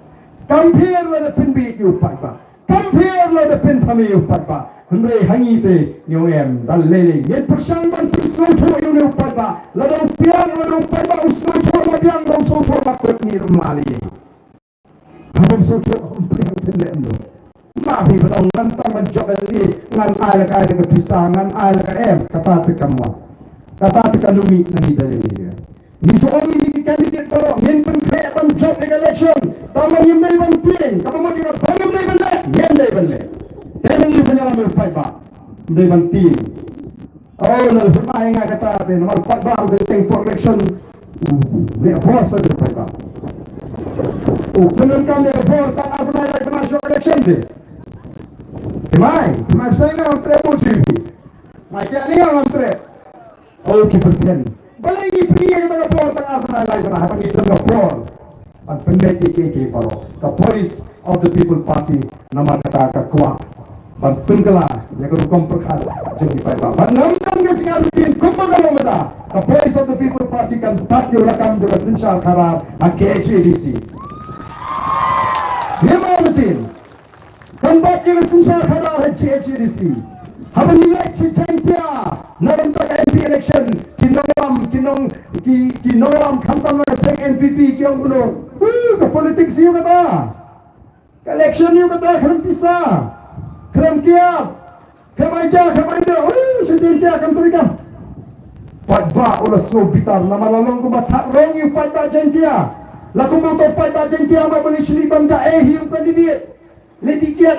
compare la pin bi you pai ba compare la pin thami you pai ba Hendrai hangi te nyong dal lele ye persang ban pisau tho you ne pai ba la do piang la do pai ba usno tho ma piang do so tho ma ko kemali. Habang suatu yang pendek tu. Maaf ibu tahu nantang menjawab ini ngan ayah kaya dengan pisangan ayah kaya kata tekan mu. Kata tekan lumi nanti dari dia. Ni soal ini kandidat baru yang penting job election. Taman yang mai penting. Kamu mau dia bangam mai penting. Yang mai penting. Kailan ni punya nama fight ba. Mai penting. Oh, lalu firman yang kata tu nomor 4 baru tentang election. Dia boss ada fight ba. Oh, penentuan dia boss tak apa nak national election dia. Mai saya nak trip positif. Mai dia ni orang trip. Oh, kiperten. Balai ni pria kita lapor tengah apa lagi kena apa ni tengah lapor. An pendek KK paro. The Voice of the People Party nama kata kuat. Ban penggala yang kerukom perkara jadi pada. Ban namkan ke jangan bikin kumpul kalau meda. The Voice of the People Party kan tak diulakam juga sinsar karar KHDC. Memang betul. Kan tak juga sinsar karar KHDC. Habang nilai cincang namun tak MP election kinong kantam na seng NPP kiyong kuno. Ke politik siyo kata. Ke election niyo kata kerem pisa. Kerem kiap. Kerem aja, kerem aja. Cincang akan terikan. Pagba ulas so bitar nama lalong ko batak rong yung pagba cincang. Lakum mo to pagba cincang mabali silipan ja yung kandidat. Lady kiat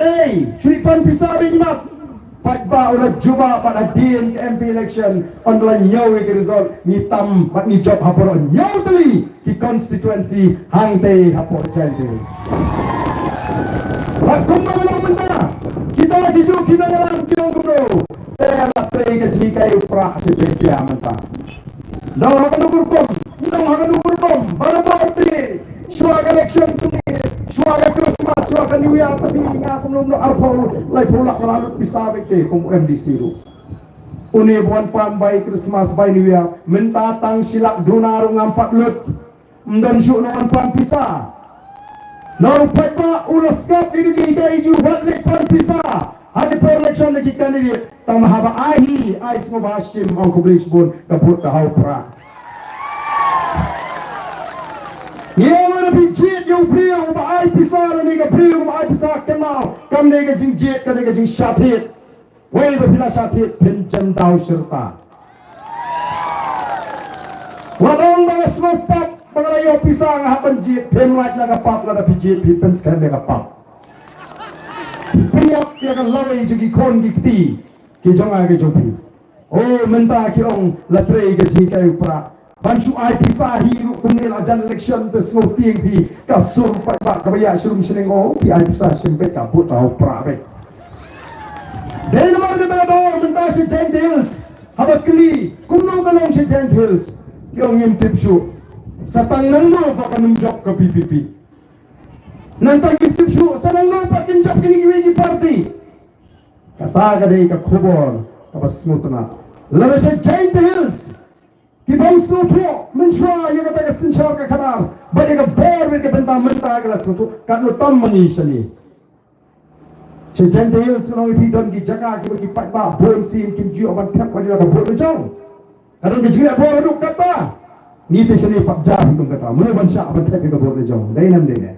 silipan pisa benyimat. Pagba ulah juba pada din ke MP election online nyaw ke result ni tam bat ni job hapor nyaw tuli ki constituency hang te hapor jante. Bat kumbang lang mentah. Kita hiju kita ngalang kinong kuno. Tela pre ke jika upra se jempia mentah. Dah hakan ukurkom bara parti suara election tuni suara Christmas suara New Year tapi nga kung no arpaw lai pulak malalot bisabik kung MDC ru uni buwan pambay Christmas by New Year mentatang silak dunarong ang patlut mdan syu no ang pampisa narupat pa ulas kap iju batlik pampisa hadi per election lagi kandidat tang mahaba ahi ais mo bashim ang kublis bun kaput kahaw pra. Yang mana bijit yang pria ubai pisah ni ke pria ubai pisah kenal kam ni ke jing jet kam ni ke jing syahid wei bila syahid pinjam tahu serta wadong bang sempat pengayo pisah ngapan jet pemlat laga pap laga bijit pipen sekali laga pap piap ya kan lari jadi kon dikti ke jangan ke jopi oh mentah ki ong latre ke jing kai upra Bansu ai pisah hiru kumil ajan election tes ngoting pi kasur pak kabaya syurum senengo pi ai pisah sempet kabut tahu prabe. Dan nomor kata dong mentah si Gentiles habat keli kumno kalong si Gentiles kyong ngintip syu satang nangno pak kanunjok ke PPP. Nantang ngintip syu satang nangno pak kinjap kini giwi party. Kata kadai ka khobor kapas ngutna. Lalu si Gentiles Ki bangsa po mensya yang kata kesensyal ke kanar bagi ke bor ke bentang mentah kelas itu kan utam manisha ni sejendel sunong ipidon ki jaga ki bagi patba bon sim kim jiu ban thak pada ka bor jong karena ke jira bor duk kata ni te sini pak jah dum kata mun ban sya ban thak ka bor jong dai nam dai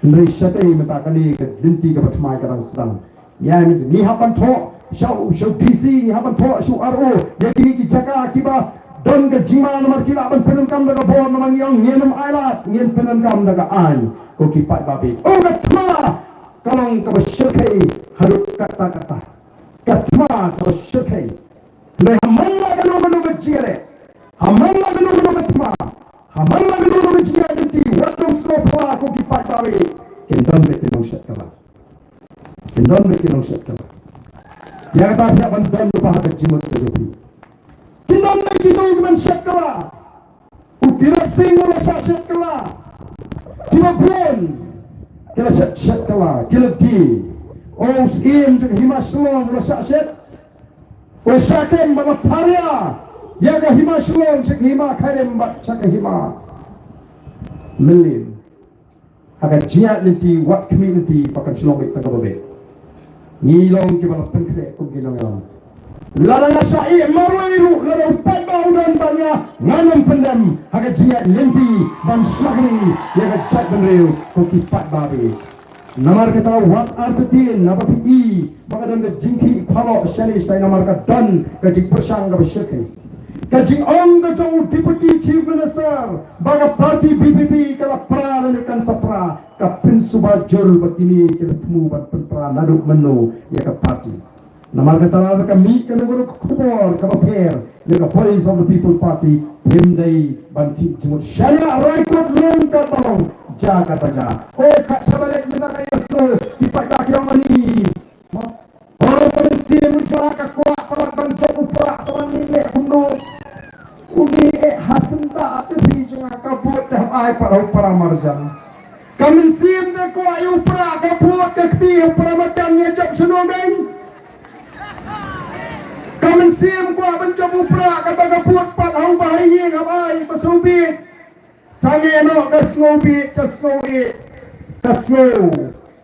ndri shatai mata kali ke dinti ke patmai karang sedang ya ni hapan tho shau PC ni hapan tho shu RO ya kini ki jaga ki ba don ke jima nomor kila ban penengkam daga bon nomor yang ngenum ailat ngen penengkam daga ai ko kipat babi oh katma kalong ka bersyukai haruk kata-kata katma ka bersyukai le hamalla ganu bejire hamalla ganu katma hamalla ganu bejire diti watum skopla ko kipat babi kendon bekinong syakala ya kata siap ban lupa hak jimut ke jopi Kinom na kitong man syakala. Utirasing mo sa syakala. Kinablen. Kila syakala. Kilabdi. Os in jeng himaslong mo sa syat. O syakem mga parya. Yaga himaslong jeng hima kairem bat syaka hima. Melin. Agar jiat nanti wat community pakan selong ita kababe. Ngilong kibala pengkre kung ginong Lara syai marwairu lara upai bau dan tanya nganam pendem haga jiat lempi dan syahri yaga chat benreu koki pat babi. Namar kita wat artiin napa pi baka dan ke jingki phalo shali stai namar ka dan ke jing persang ka besyaki. Ka jing ong ka jong deputy chief minister baka parti BPP kala pra dan kan sapra ka prinsuba jol bakini ke temu bat pra naduk menu ya ka parti. Namar kata kami kena guru kubur kapa pair the Voice of the People Party himdai banti jemut syariah raikut leng katong jaga baja oh kat sabalik benar yesu tipak dak yang mani orang pensi muncul ka kuat para banjok upra tuan ni kuno uni hasenta atu bijeng kabut dah ai para marjan kami sim de kuat upra kabut kekti upra macam ngejap senodeng kami sim kuat bencok upra kata kabut pat hau bahaya ngabai pasubit sange no kasngobi kasngo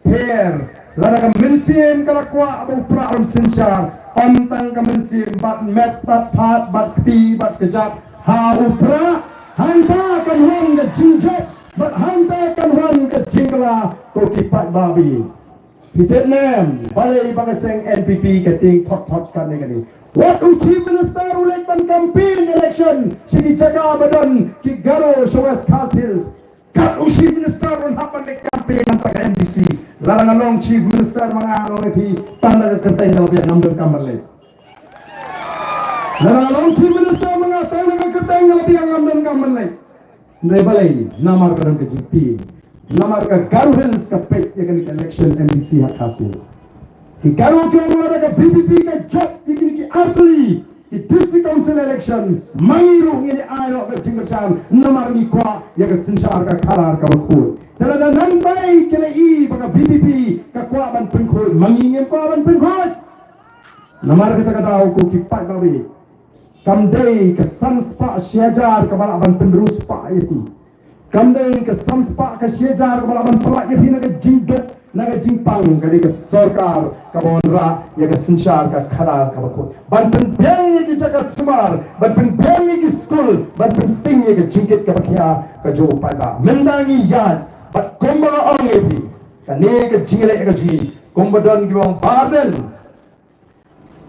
per lana kami sim kala kuat upra am sinsha ontang kami sim bat met bat pat bat kti bat kejap ha upra hanta kan wan ke jinjok bat hanta kan wan ke jingla ko kipat babi Vietnam balai bagaseng NPP keting thot kan ni what chief minister ulit ban campaign election sini jaga badan ki garo West Castles kat chief minister on hapan de campaign antara MDC larang long chief minister mga ano pi tanda kerteng dalam biar namdan kamarle larang long chief minister mga tanda kerteng dalam biar namdan kamarle ndai balai namar karam ke jiti namar ka garo hills ka pek ya kan election MDC hak Castles ki garo ke orang ka BPP ka job ki atli ki district council election mairu ni ayo ka jingsan namar ni kwa ya ka sinsar ka karar ka bakul tala da nambai kele i baka BPP ka kwa ban pengkul mangingem kwa ban pengkul namar kita ka daw ko ki pat bawi kamdai ka samspa syajar ka bala ban penerus pa itu kamdai ka samspa ka syajar ka bala ban pelak ya hina ka jingdok naga jingpang kali ke sarkar ka bonra ya ka sinsar ka khara ka bakut ban pen beng ki jaga smar ban pen beng ki school ban pen sting ya ka jingkit ka bakhya ka jo pada mendangi yad bat komba ong epi ka ne ka jingile ka ji komba don ki bang barden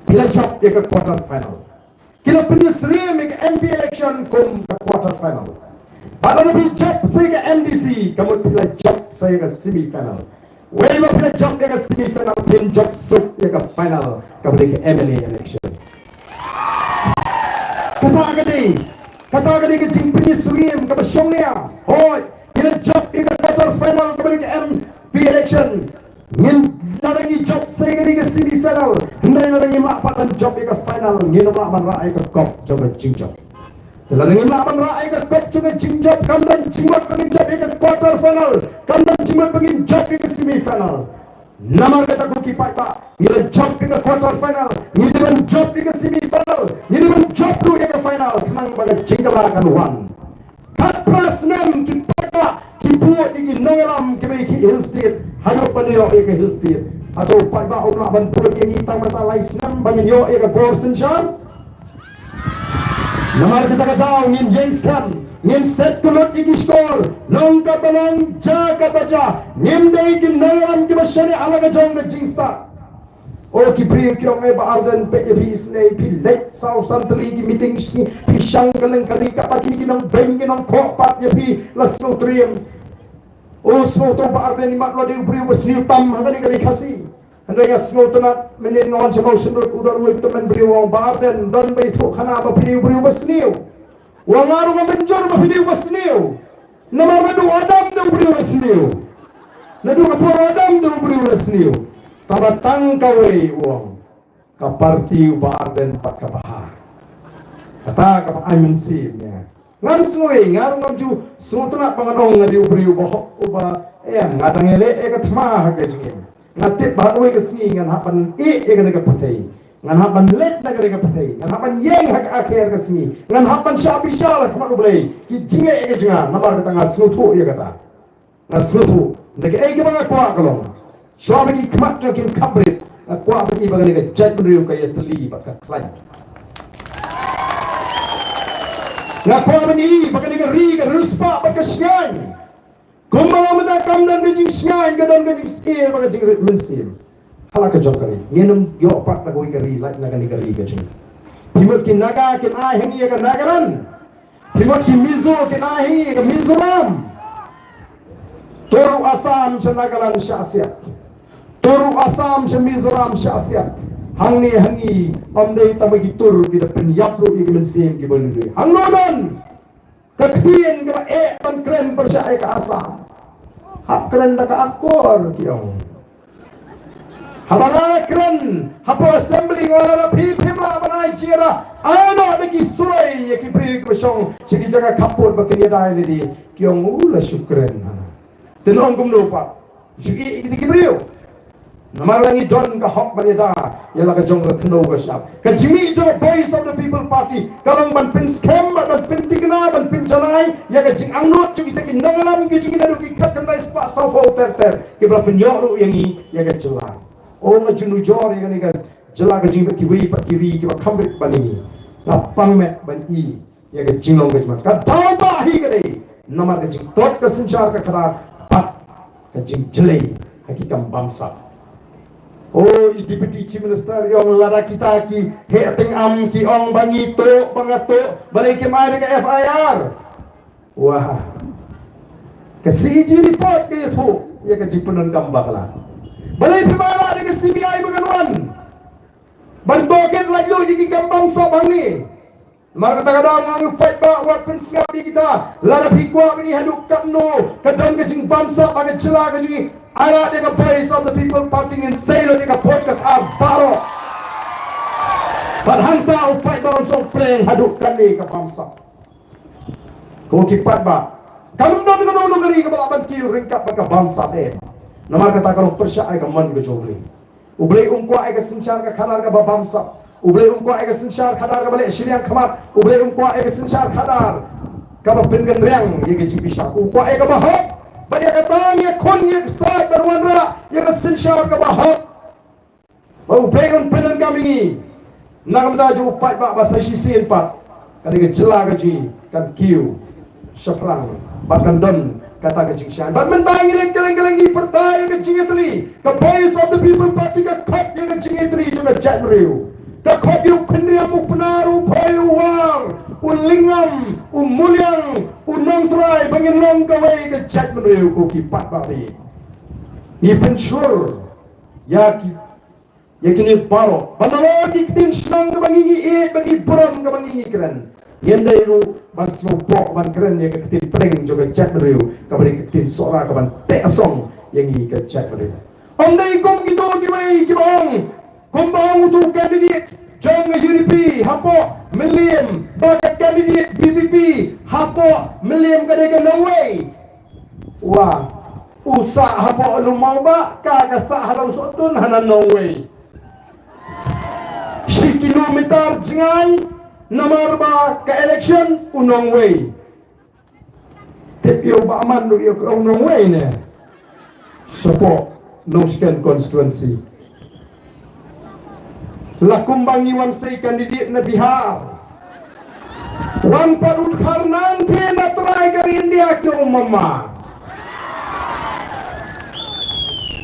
pila chop ya ka quarter final kila penis rem ka MP election kom ka quarter final pada nabi job saya ka MDC kamu pila job saya ka semi final Wave of the jump like a semi-final pin jump suit like a final kabalik MLA election. Kata agadi ke jingpini surim kabasyong niya. Hoy, ila jump like a quarter final kabalik MP election. Ngin narangi jump sa agadi ke semi-final. Hindi narangi maapat ang jump like a final. Ngin naman raay ka kop jump jing jump. Dalam laman raai ka kop juga jingjap kamdan jingmat pengin jap ikat quarter final kamdan jingmat pengin jap ikat semi final nama kata ko kipat pak nila jap ikat quarter final nila ban jap ikat semi final nila ban jap lu ikat final kemang baga jinggala kan wan patras nam kipat pak kibuat iki nongalam kibai ki hill state hayop panyo ikat hill state atau pak ba umna ban pulut ini tamata lais nam bangin yo ikat borsen shan Namar kita kataw ngin James Cam ngin set kulot iki score long ka balang jaga baca ngin day kin nalam ki bashani ala ka jong na jingsta o ki bri ki ong ba arden pe bis ne pi let sau santli ki meeting si pi shangkalang kali ka paki ki nang beng ki nang ko pat ye pi lasno trium o so to ba arden ni matlo de bri was new tam hangani ka khasi Andai ka snotana menin non semau sendur udar wik temen beri wang barden don bay tu khana ba pidi beri wasniu wang aru ka menjor ba pidi wasniu nama madu adam de beri wasniu nadu ka por adam de beri wasniu tabatang kawe wang ka parti barden pat ka bahar kata ka ai mensim ya ngan snoi ngaru ngaju snotana panganong ngadi beri uba ngadang ele ka thma ha ka jingem ngatip bahawe ke singi ngan hapan e kan ka patai ngan hapan let na ka patai ngan hapan yeng hak akhir ke singi ngan hapan syabi syal khama ko blai ki jinge e jinga namar kata ngasnutu ya kata ngasnutu ndeke e ke banga kwa kalong syabi ki khmat kin kabrit kuat bagi bagai ke jet meriu kaya teli bakal klaim. Kuat bagi bagai ke ri ke ruspa bakal syan. Kumbang mata kam dan gajing syan ke dan gajing skir bakal jing mensir. Hala ke jok kari. Nyenum yo pak tak koi kari lak naga ni kari gajing. Himut kin naga kin ai hengi ke nagaran. Himut kin mizo kin ai ke Mizoram. Toru Asam sa Nagaland Syasiat. Toru Asam sa Mizoram Syasiat. Hang ni hangi pamday tabagi tur kita penyapru igi mensim ki boludui. Hang nodan ketien ka pan kren persyai ka Asam. Hak kren da ka akor kiong. Habang kren hapo assembly ngala pipima banai jira ano de ki surai ye ki pri ko song sigi jaga kapur bakini dai di kiong ula syukren hana. Tenong kumlupa. Jugi ikibriyo. Namarangi don ka hok banida. Yala ka jong kno ka syap. Ka jimi jo voice of the people party. Kalang ban pin scam ban pin tigna ban pin janai ya ka jing angnot jugi taki nangalam ki jugi nadu ki kat kan dai spa sa ho ter. Ki bla penyoru yangi ya ka jela. O ma junu jor ya ni ka jela ka jing ki wi pa kiri ki ba khambit bani. Na pangmet ban I ya ka jinglong ka jmat. Ka dau ba hi ka dei. Namar ka jing tot ka sinchar ka kharar kajing jelai hakikam bangsa. Oh, Deputy Chief Minister yang lara kita ki heteng am ki ong bangito bangato balik ke mai ke FIR. Wah. Kasiji report ke itu ya ke jipunan gambakla. Balik ke mana ke CBI baganuan. Bantoken layo jiki gambang sa bangi. Maka kadang ang upay ba wat pensiapi kita lara pikwa ini haduk kapno kadang kajing bangsa bagai celah kajing ara de ka voice of the people party in sailor de ka podcast baro padhanta upay ba so pleng haduk kani ka bangsa ko kipat ba kamu no gari ka balaban ki ringkap ka bangsa namar kata kalau persya ay ka man ka jobli ublay umkwa ay ka sinchar ka khanar ka bangsa ublay umkwa ay ka sinchar khadar ka balik syiriang khamat ublay umkwa ay ka sinchar khadar ka ba pingan riang ye ka jibisha umkwa ay ka bahok bani ka tang ye khon ye sa darwan ra ye ka sinchar ka bahok ba ublay un pingan kami nagam da ju pat ba basa shisin pat kani ka jela ka ji kan kiu syaflang bat kan don kata ka jingshan bat mentang ilek geleng-geleng i pertai ka jingetli ka voice of the people party ka khat ye ka jingetli juga jadriu ka khodiu khnriam upnaru phayuwar ulingam umulyang unongtrai bangin long kawai ka jadriu ko ki pat ba ri ni pensur ya kini paro bandalo diktin snang ka bangingi bagi buram ka bangingi keren yendai ru ban smopok ban keren ya ketin preng juga jadriu ka bari ketin sora ka ban tesong yang i ka jadriu ondai kom gitu kiwai kibong kumbang untuk kandidat Jong UDP hapo Milliam bakat kandidat BBP hapo Milliam kadai Norway wah usak hapo lu mau ba kakasak halau sotun hanan Norway si kilometer jingai nomor ba ke election Norway tepio ba aman do yo Norway ne support Noskan constituency lakumbang iwan say kandidat na Bihar wan padut karnan na try kari India ke umama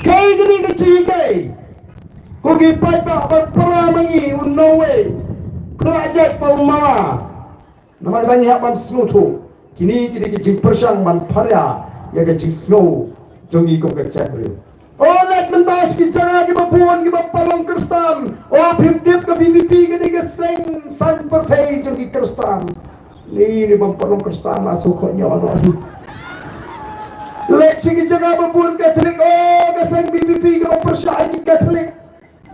kay gini kecikay kugi paypa berperamangi Norway kerajat pa umama naman tanya hapan snutu kini kecik persang ban parya ya kecik snow jongi ko kecik Olet mentas ki jangan ki bapuan ki bapalong Kristan. O pimtip ka BBP ka diga sing san partai jeng ki Kristan. Ni bapalong Kristan masuk ko nyo ano. Let si ki jangan bapuan Katolik o ka sing BBP ka persya ki Katolik.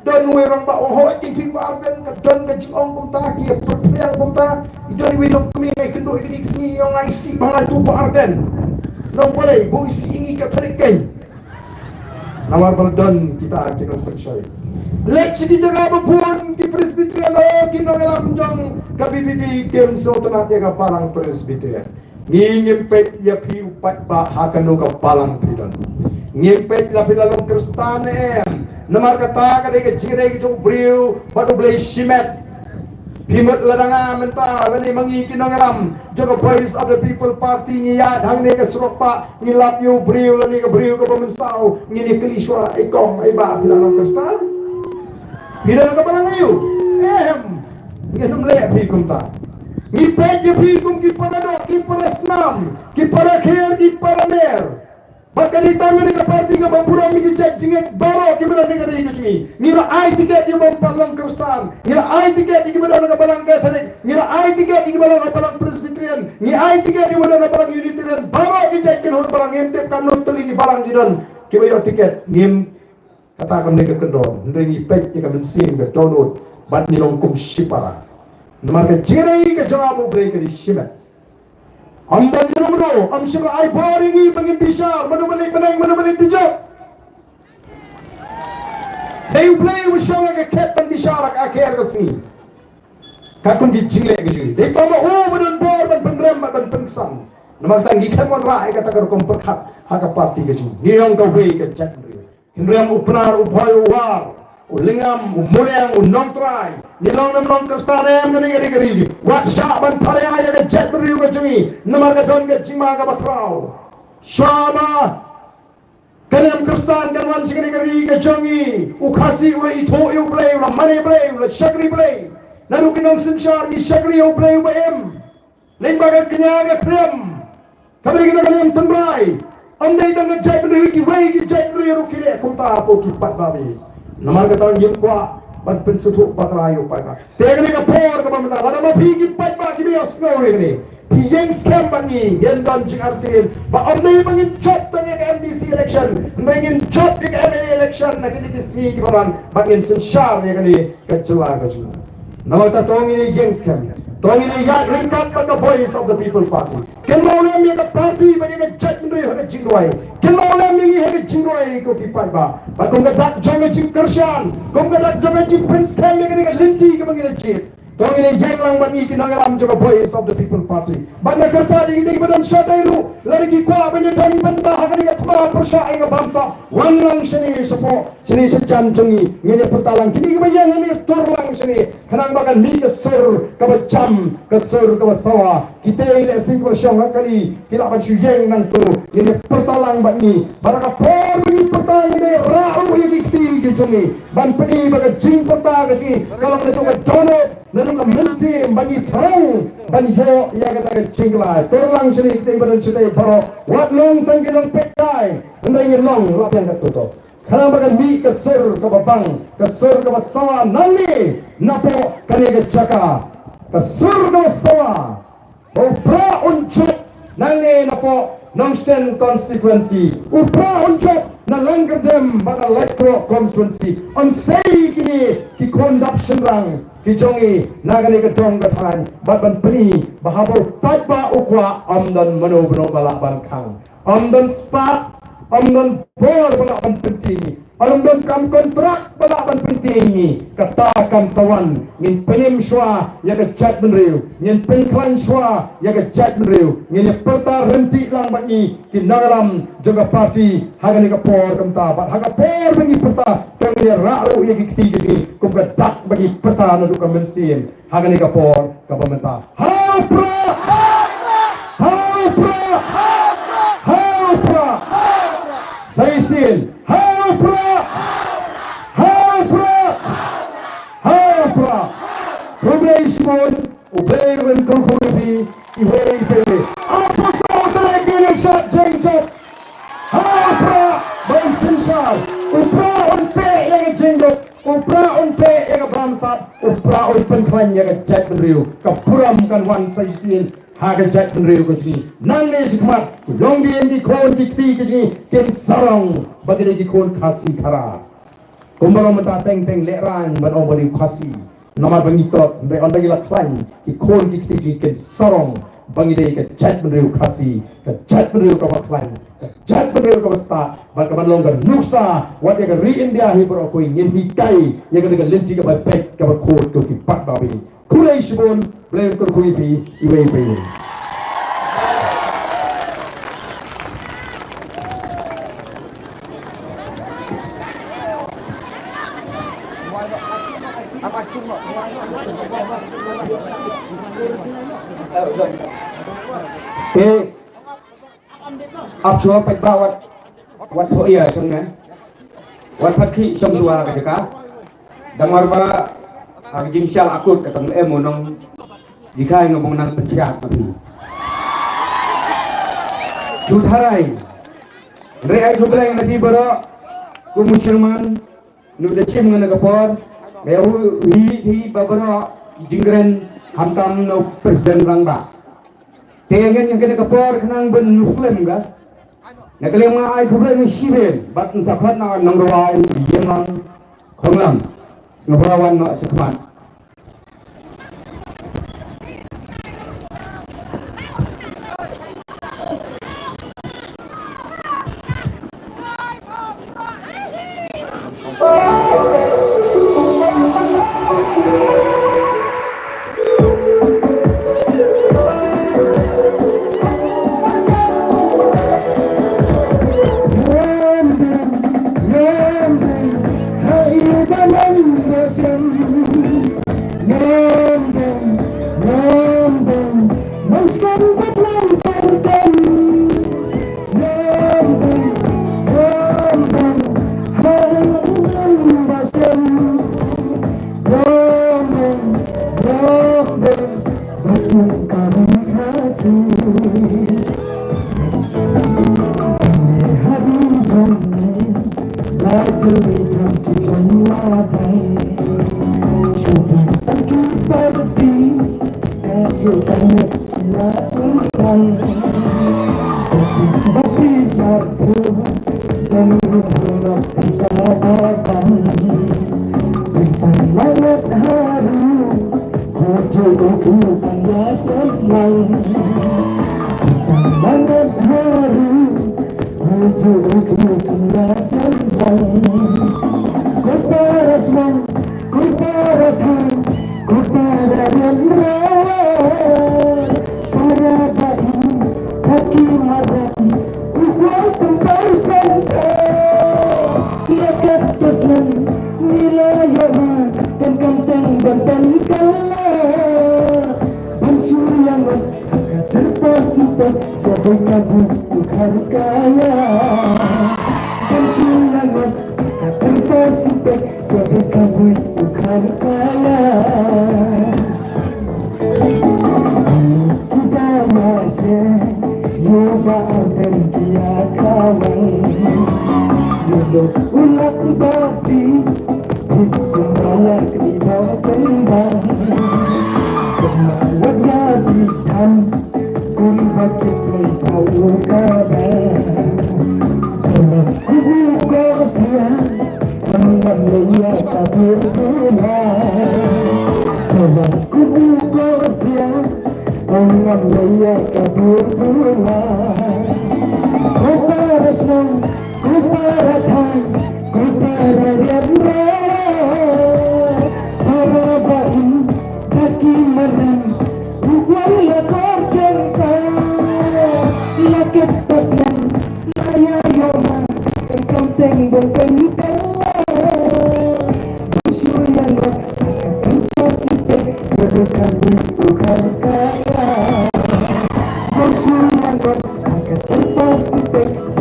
Don werang ba o ho ki ki barben ka don ka jing ong kumta ki perpriang kumta. Idon widong kami kay kendo idik si yung IC bangal tu barben. Nang boleh bu isi ingi Katolik kay. Nawar berdon kita kinong percaya. Lek sigi jaga bapuan ki presbyterian o kinong elam jong ka BBP kem so tanat ya ka palang presbyterian. Ngingempet ya piu pat ba hakano ka palang pidon. Ngempet la pidalong Kristan namar kata kadai ke jingrai ke jong briu batu blai simet Pimut ladanga menta lani mangi kinangaram jaga voice of the people party ngiyat hang ne ke seropa ngilap yu briu lani ke briu ke pemensau ngini keliswa ikong iba bilang kestan bila ke balang ayu nginum le pikum ta ngi peje pikum ki panado ki parasnam ki parakher ki paramer Maka di tangan ni parti ke bampura mi kecek jinget baro ke beran negara ini cumi. Ngira ai tiket di bampalang Kristen. Ngira ai tiket di beran negara balang Katolik. Ngira ai tiket di beran negara balang Presbyterian. Ngira ai tiket di beran negara balang Unitarian. Baro kecek ke hor balang ngem tep kanun telingi balang jiran. Ke bayo tiket ngem katakan mereka kendor. Ndengi pek ke mensin ke download bat nilong kum sipara. Namar ke jirai ke jawabu break di simet. Amban menu am sira ai baringi bangin bisa menu-menu penang menu-menu dijak. They play with show like a cat ban bisa rak akhir kesini. Kakun di jingle ke sini. They tama badan bor ban penrem ban pensang. Namar tanggi kemon rai kata kar kom perkhat haka parti ke sini. Niang kau wei ke chat. Hinrem upnar upayo war. Ulingam, umuliang, unomtrai, nilong nam kastanem gani gani gari. Wat syak ban pare aja ke jet beriu ke cumi. Namar ke don ke cima ke bakrau. Syama kaniam kastan kanwan sigani gari ke cumi. Ukasi ula ito yu play ula money play ula syakri play. Lalu kinong sensyar ni syakri yu play ula em. Lain bagai kenya ke krem. Kabri kita kaniam tembrai. Andai dan ke jet beriu ki wei ki jet beriu kile kumta apo ki pat babi. Namar kata orang kuat ban pensutuk patrayu pada. Tegani ka por ka pamata. Ada mau pergi pat ba kimi asno ni. Piyeng scam bani yang dan jing artin. Ba amne bangin job tanya ke MDC election. Bangin job ke MLA election nak ini disi ki baran bangin sensyar ya kani kecela kecela. Namar kata tong ini jeng scam. Tong ini ya ringkat pada voice of the people party. Kenolem yang ke party bagi ke judgment ada jingwai. Kenolem yang ada jingwai ko pipai ba. Ba kung gadak jangan jing Christian. Kung gadak jangan jing prince scam yang ke linti ke bagi jit. Tong ini jeng lang bagi kinangalam juga voice of the people party. Banda kerta di kita badan syatairu. Lari ki kuah benda dan benda hakani ke tma persya inga bangsa. Wanlang sini sepo sini sejam jengi. Ngene pertalang kini kebayang ini turlang sini. Kenang bagan ni kesur kebajam kesur kebasawa. Kita ile sing bersyang hakali. Kila ban syeng nang tu. Ngene pertalang bak ni. Baraka por ni pertalang ini rau yang dikti ke jengi. Ban peni baga jing pertang ke jengi. Kalau kita ke donut lalu mensim bagi terang bagi yo yang kata cingla terang sini kita ibarat cerita baro wat long tangki long pekai ndai long lap yang katuto kana bagan mi kesur ke babang kesur ke basawa nali napo kani ke jaka kesur ke basawa upra unjuk nali napo Nongsten constituency upra unjuk na langkadem pada electoral constituency on say kini ki conduction rang kijongi nagani kedong katan batban peni bahabo patba ukwa amdan mano beno balaban kang amdan spat amdan bor balaban penting amdan kam kontrak balaban penting katakan sawan ngin penim shwa ya ke chat benriu ngin penklan shwa ya ke chat benriu ngin perta renti lang bani kinagalam jaga parti hagani ka por kamta bat haga por bengi perta kami rau ya ketiga ni kumka dak bagi perta na duka mensin hagani ka por ka pamenta hapra hapra hapra saisin hapra hapra hapra probation ubleven konkurrensi iwei pele apa sa lagi shot change up hapra bensinshal upra unpe yang jenggot upra unpe yang bramsat upra unpen klan yang jet benriu kapuram kan wan saisin haga jet benriu ko sini nang ne sikmat long di kon dikti ke sini ken sarong bagi di kon kasih kara kumbalo mata teng leran ban obari kasih nama bangitot be on bagi laklan ki kon dikti ken sarong bangi dei ke jet benriu kasih ke jet benriu ka baklan ke jet benriu ka basta baka manlonggar nuksa wat ya ri india hi bro ko ngin hikai ya ga lenti ka ba pek ka ba ko to ki pat babi kulai shibon blame ko ko ipi iwe ipi Thế áp chúa bạch bao wat ho iya sung na wat pakhi som suara ka ka damar ba ang jingsyal akut katang monong jika ngomong nang penciat tapi sutharai re ai dublai nabi baro ku musliman nu de chim ngana kapor re hi babaro jingren hamtam no presiden rangba tengen yang kena kapor kenang ben muslim ga nak lema ai kublai ni shiben bat sakhat na nang rawai yemang khonglam ngabrawan no sakman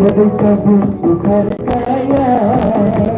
Jadi kabut bukan kaya.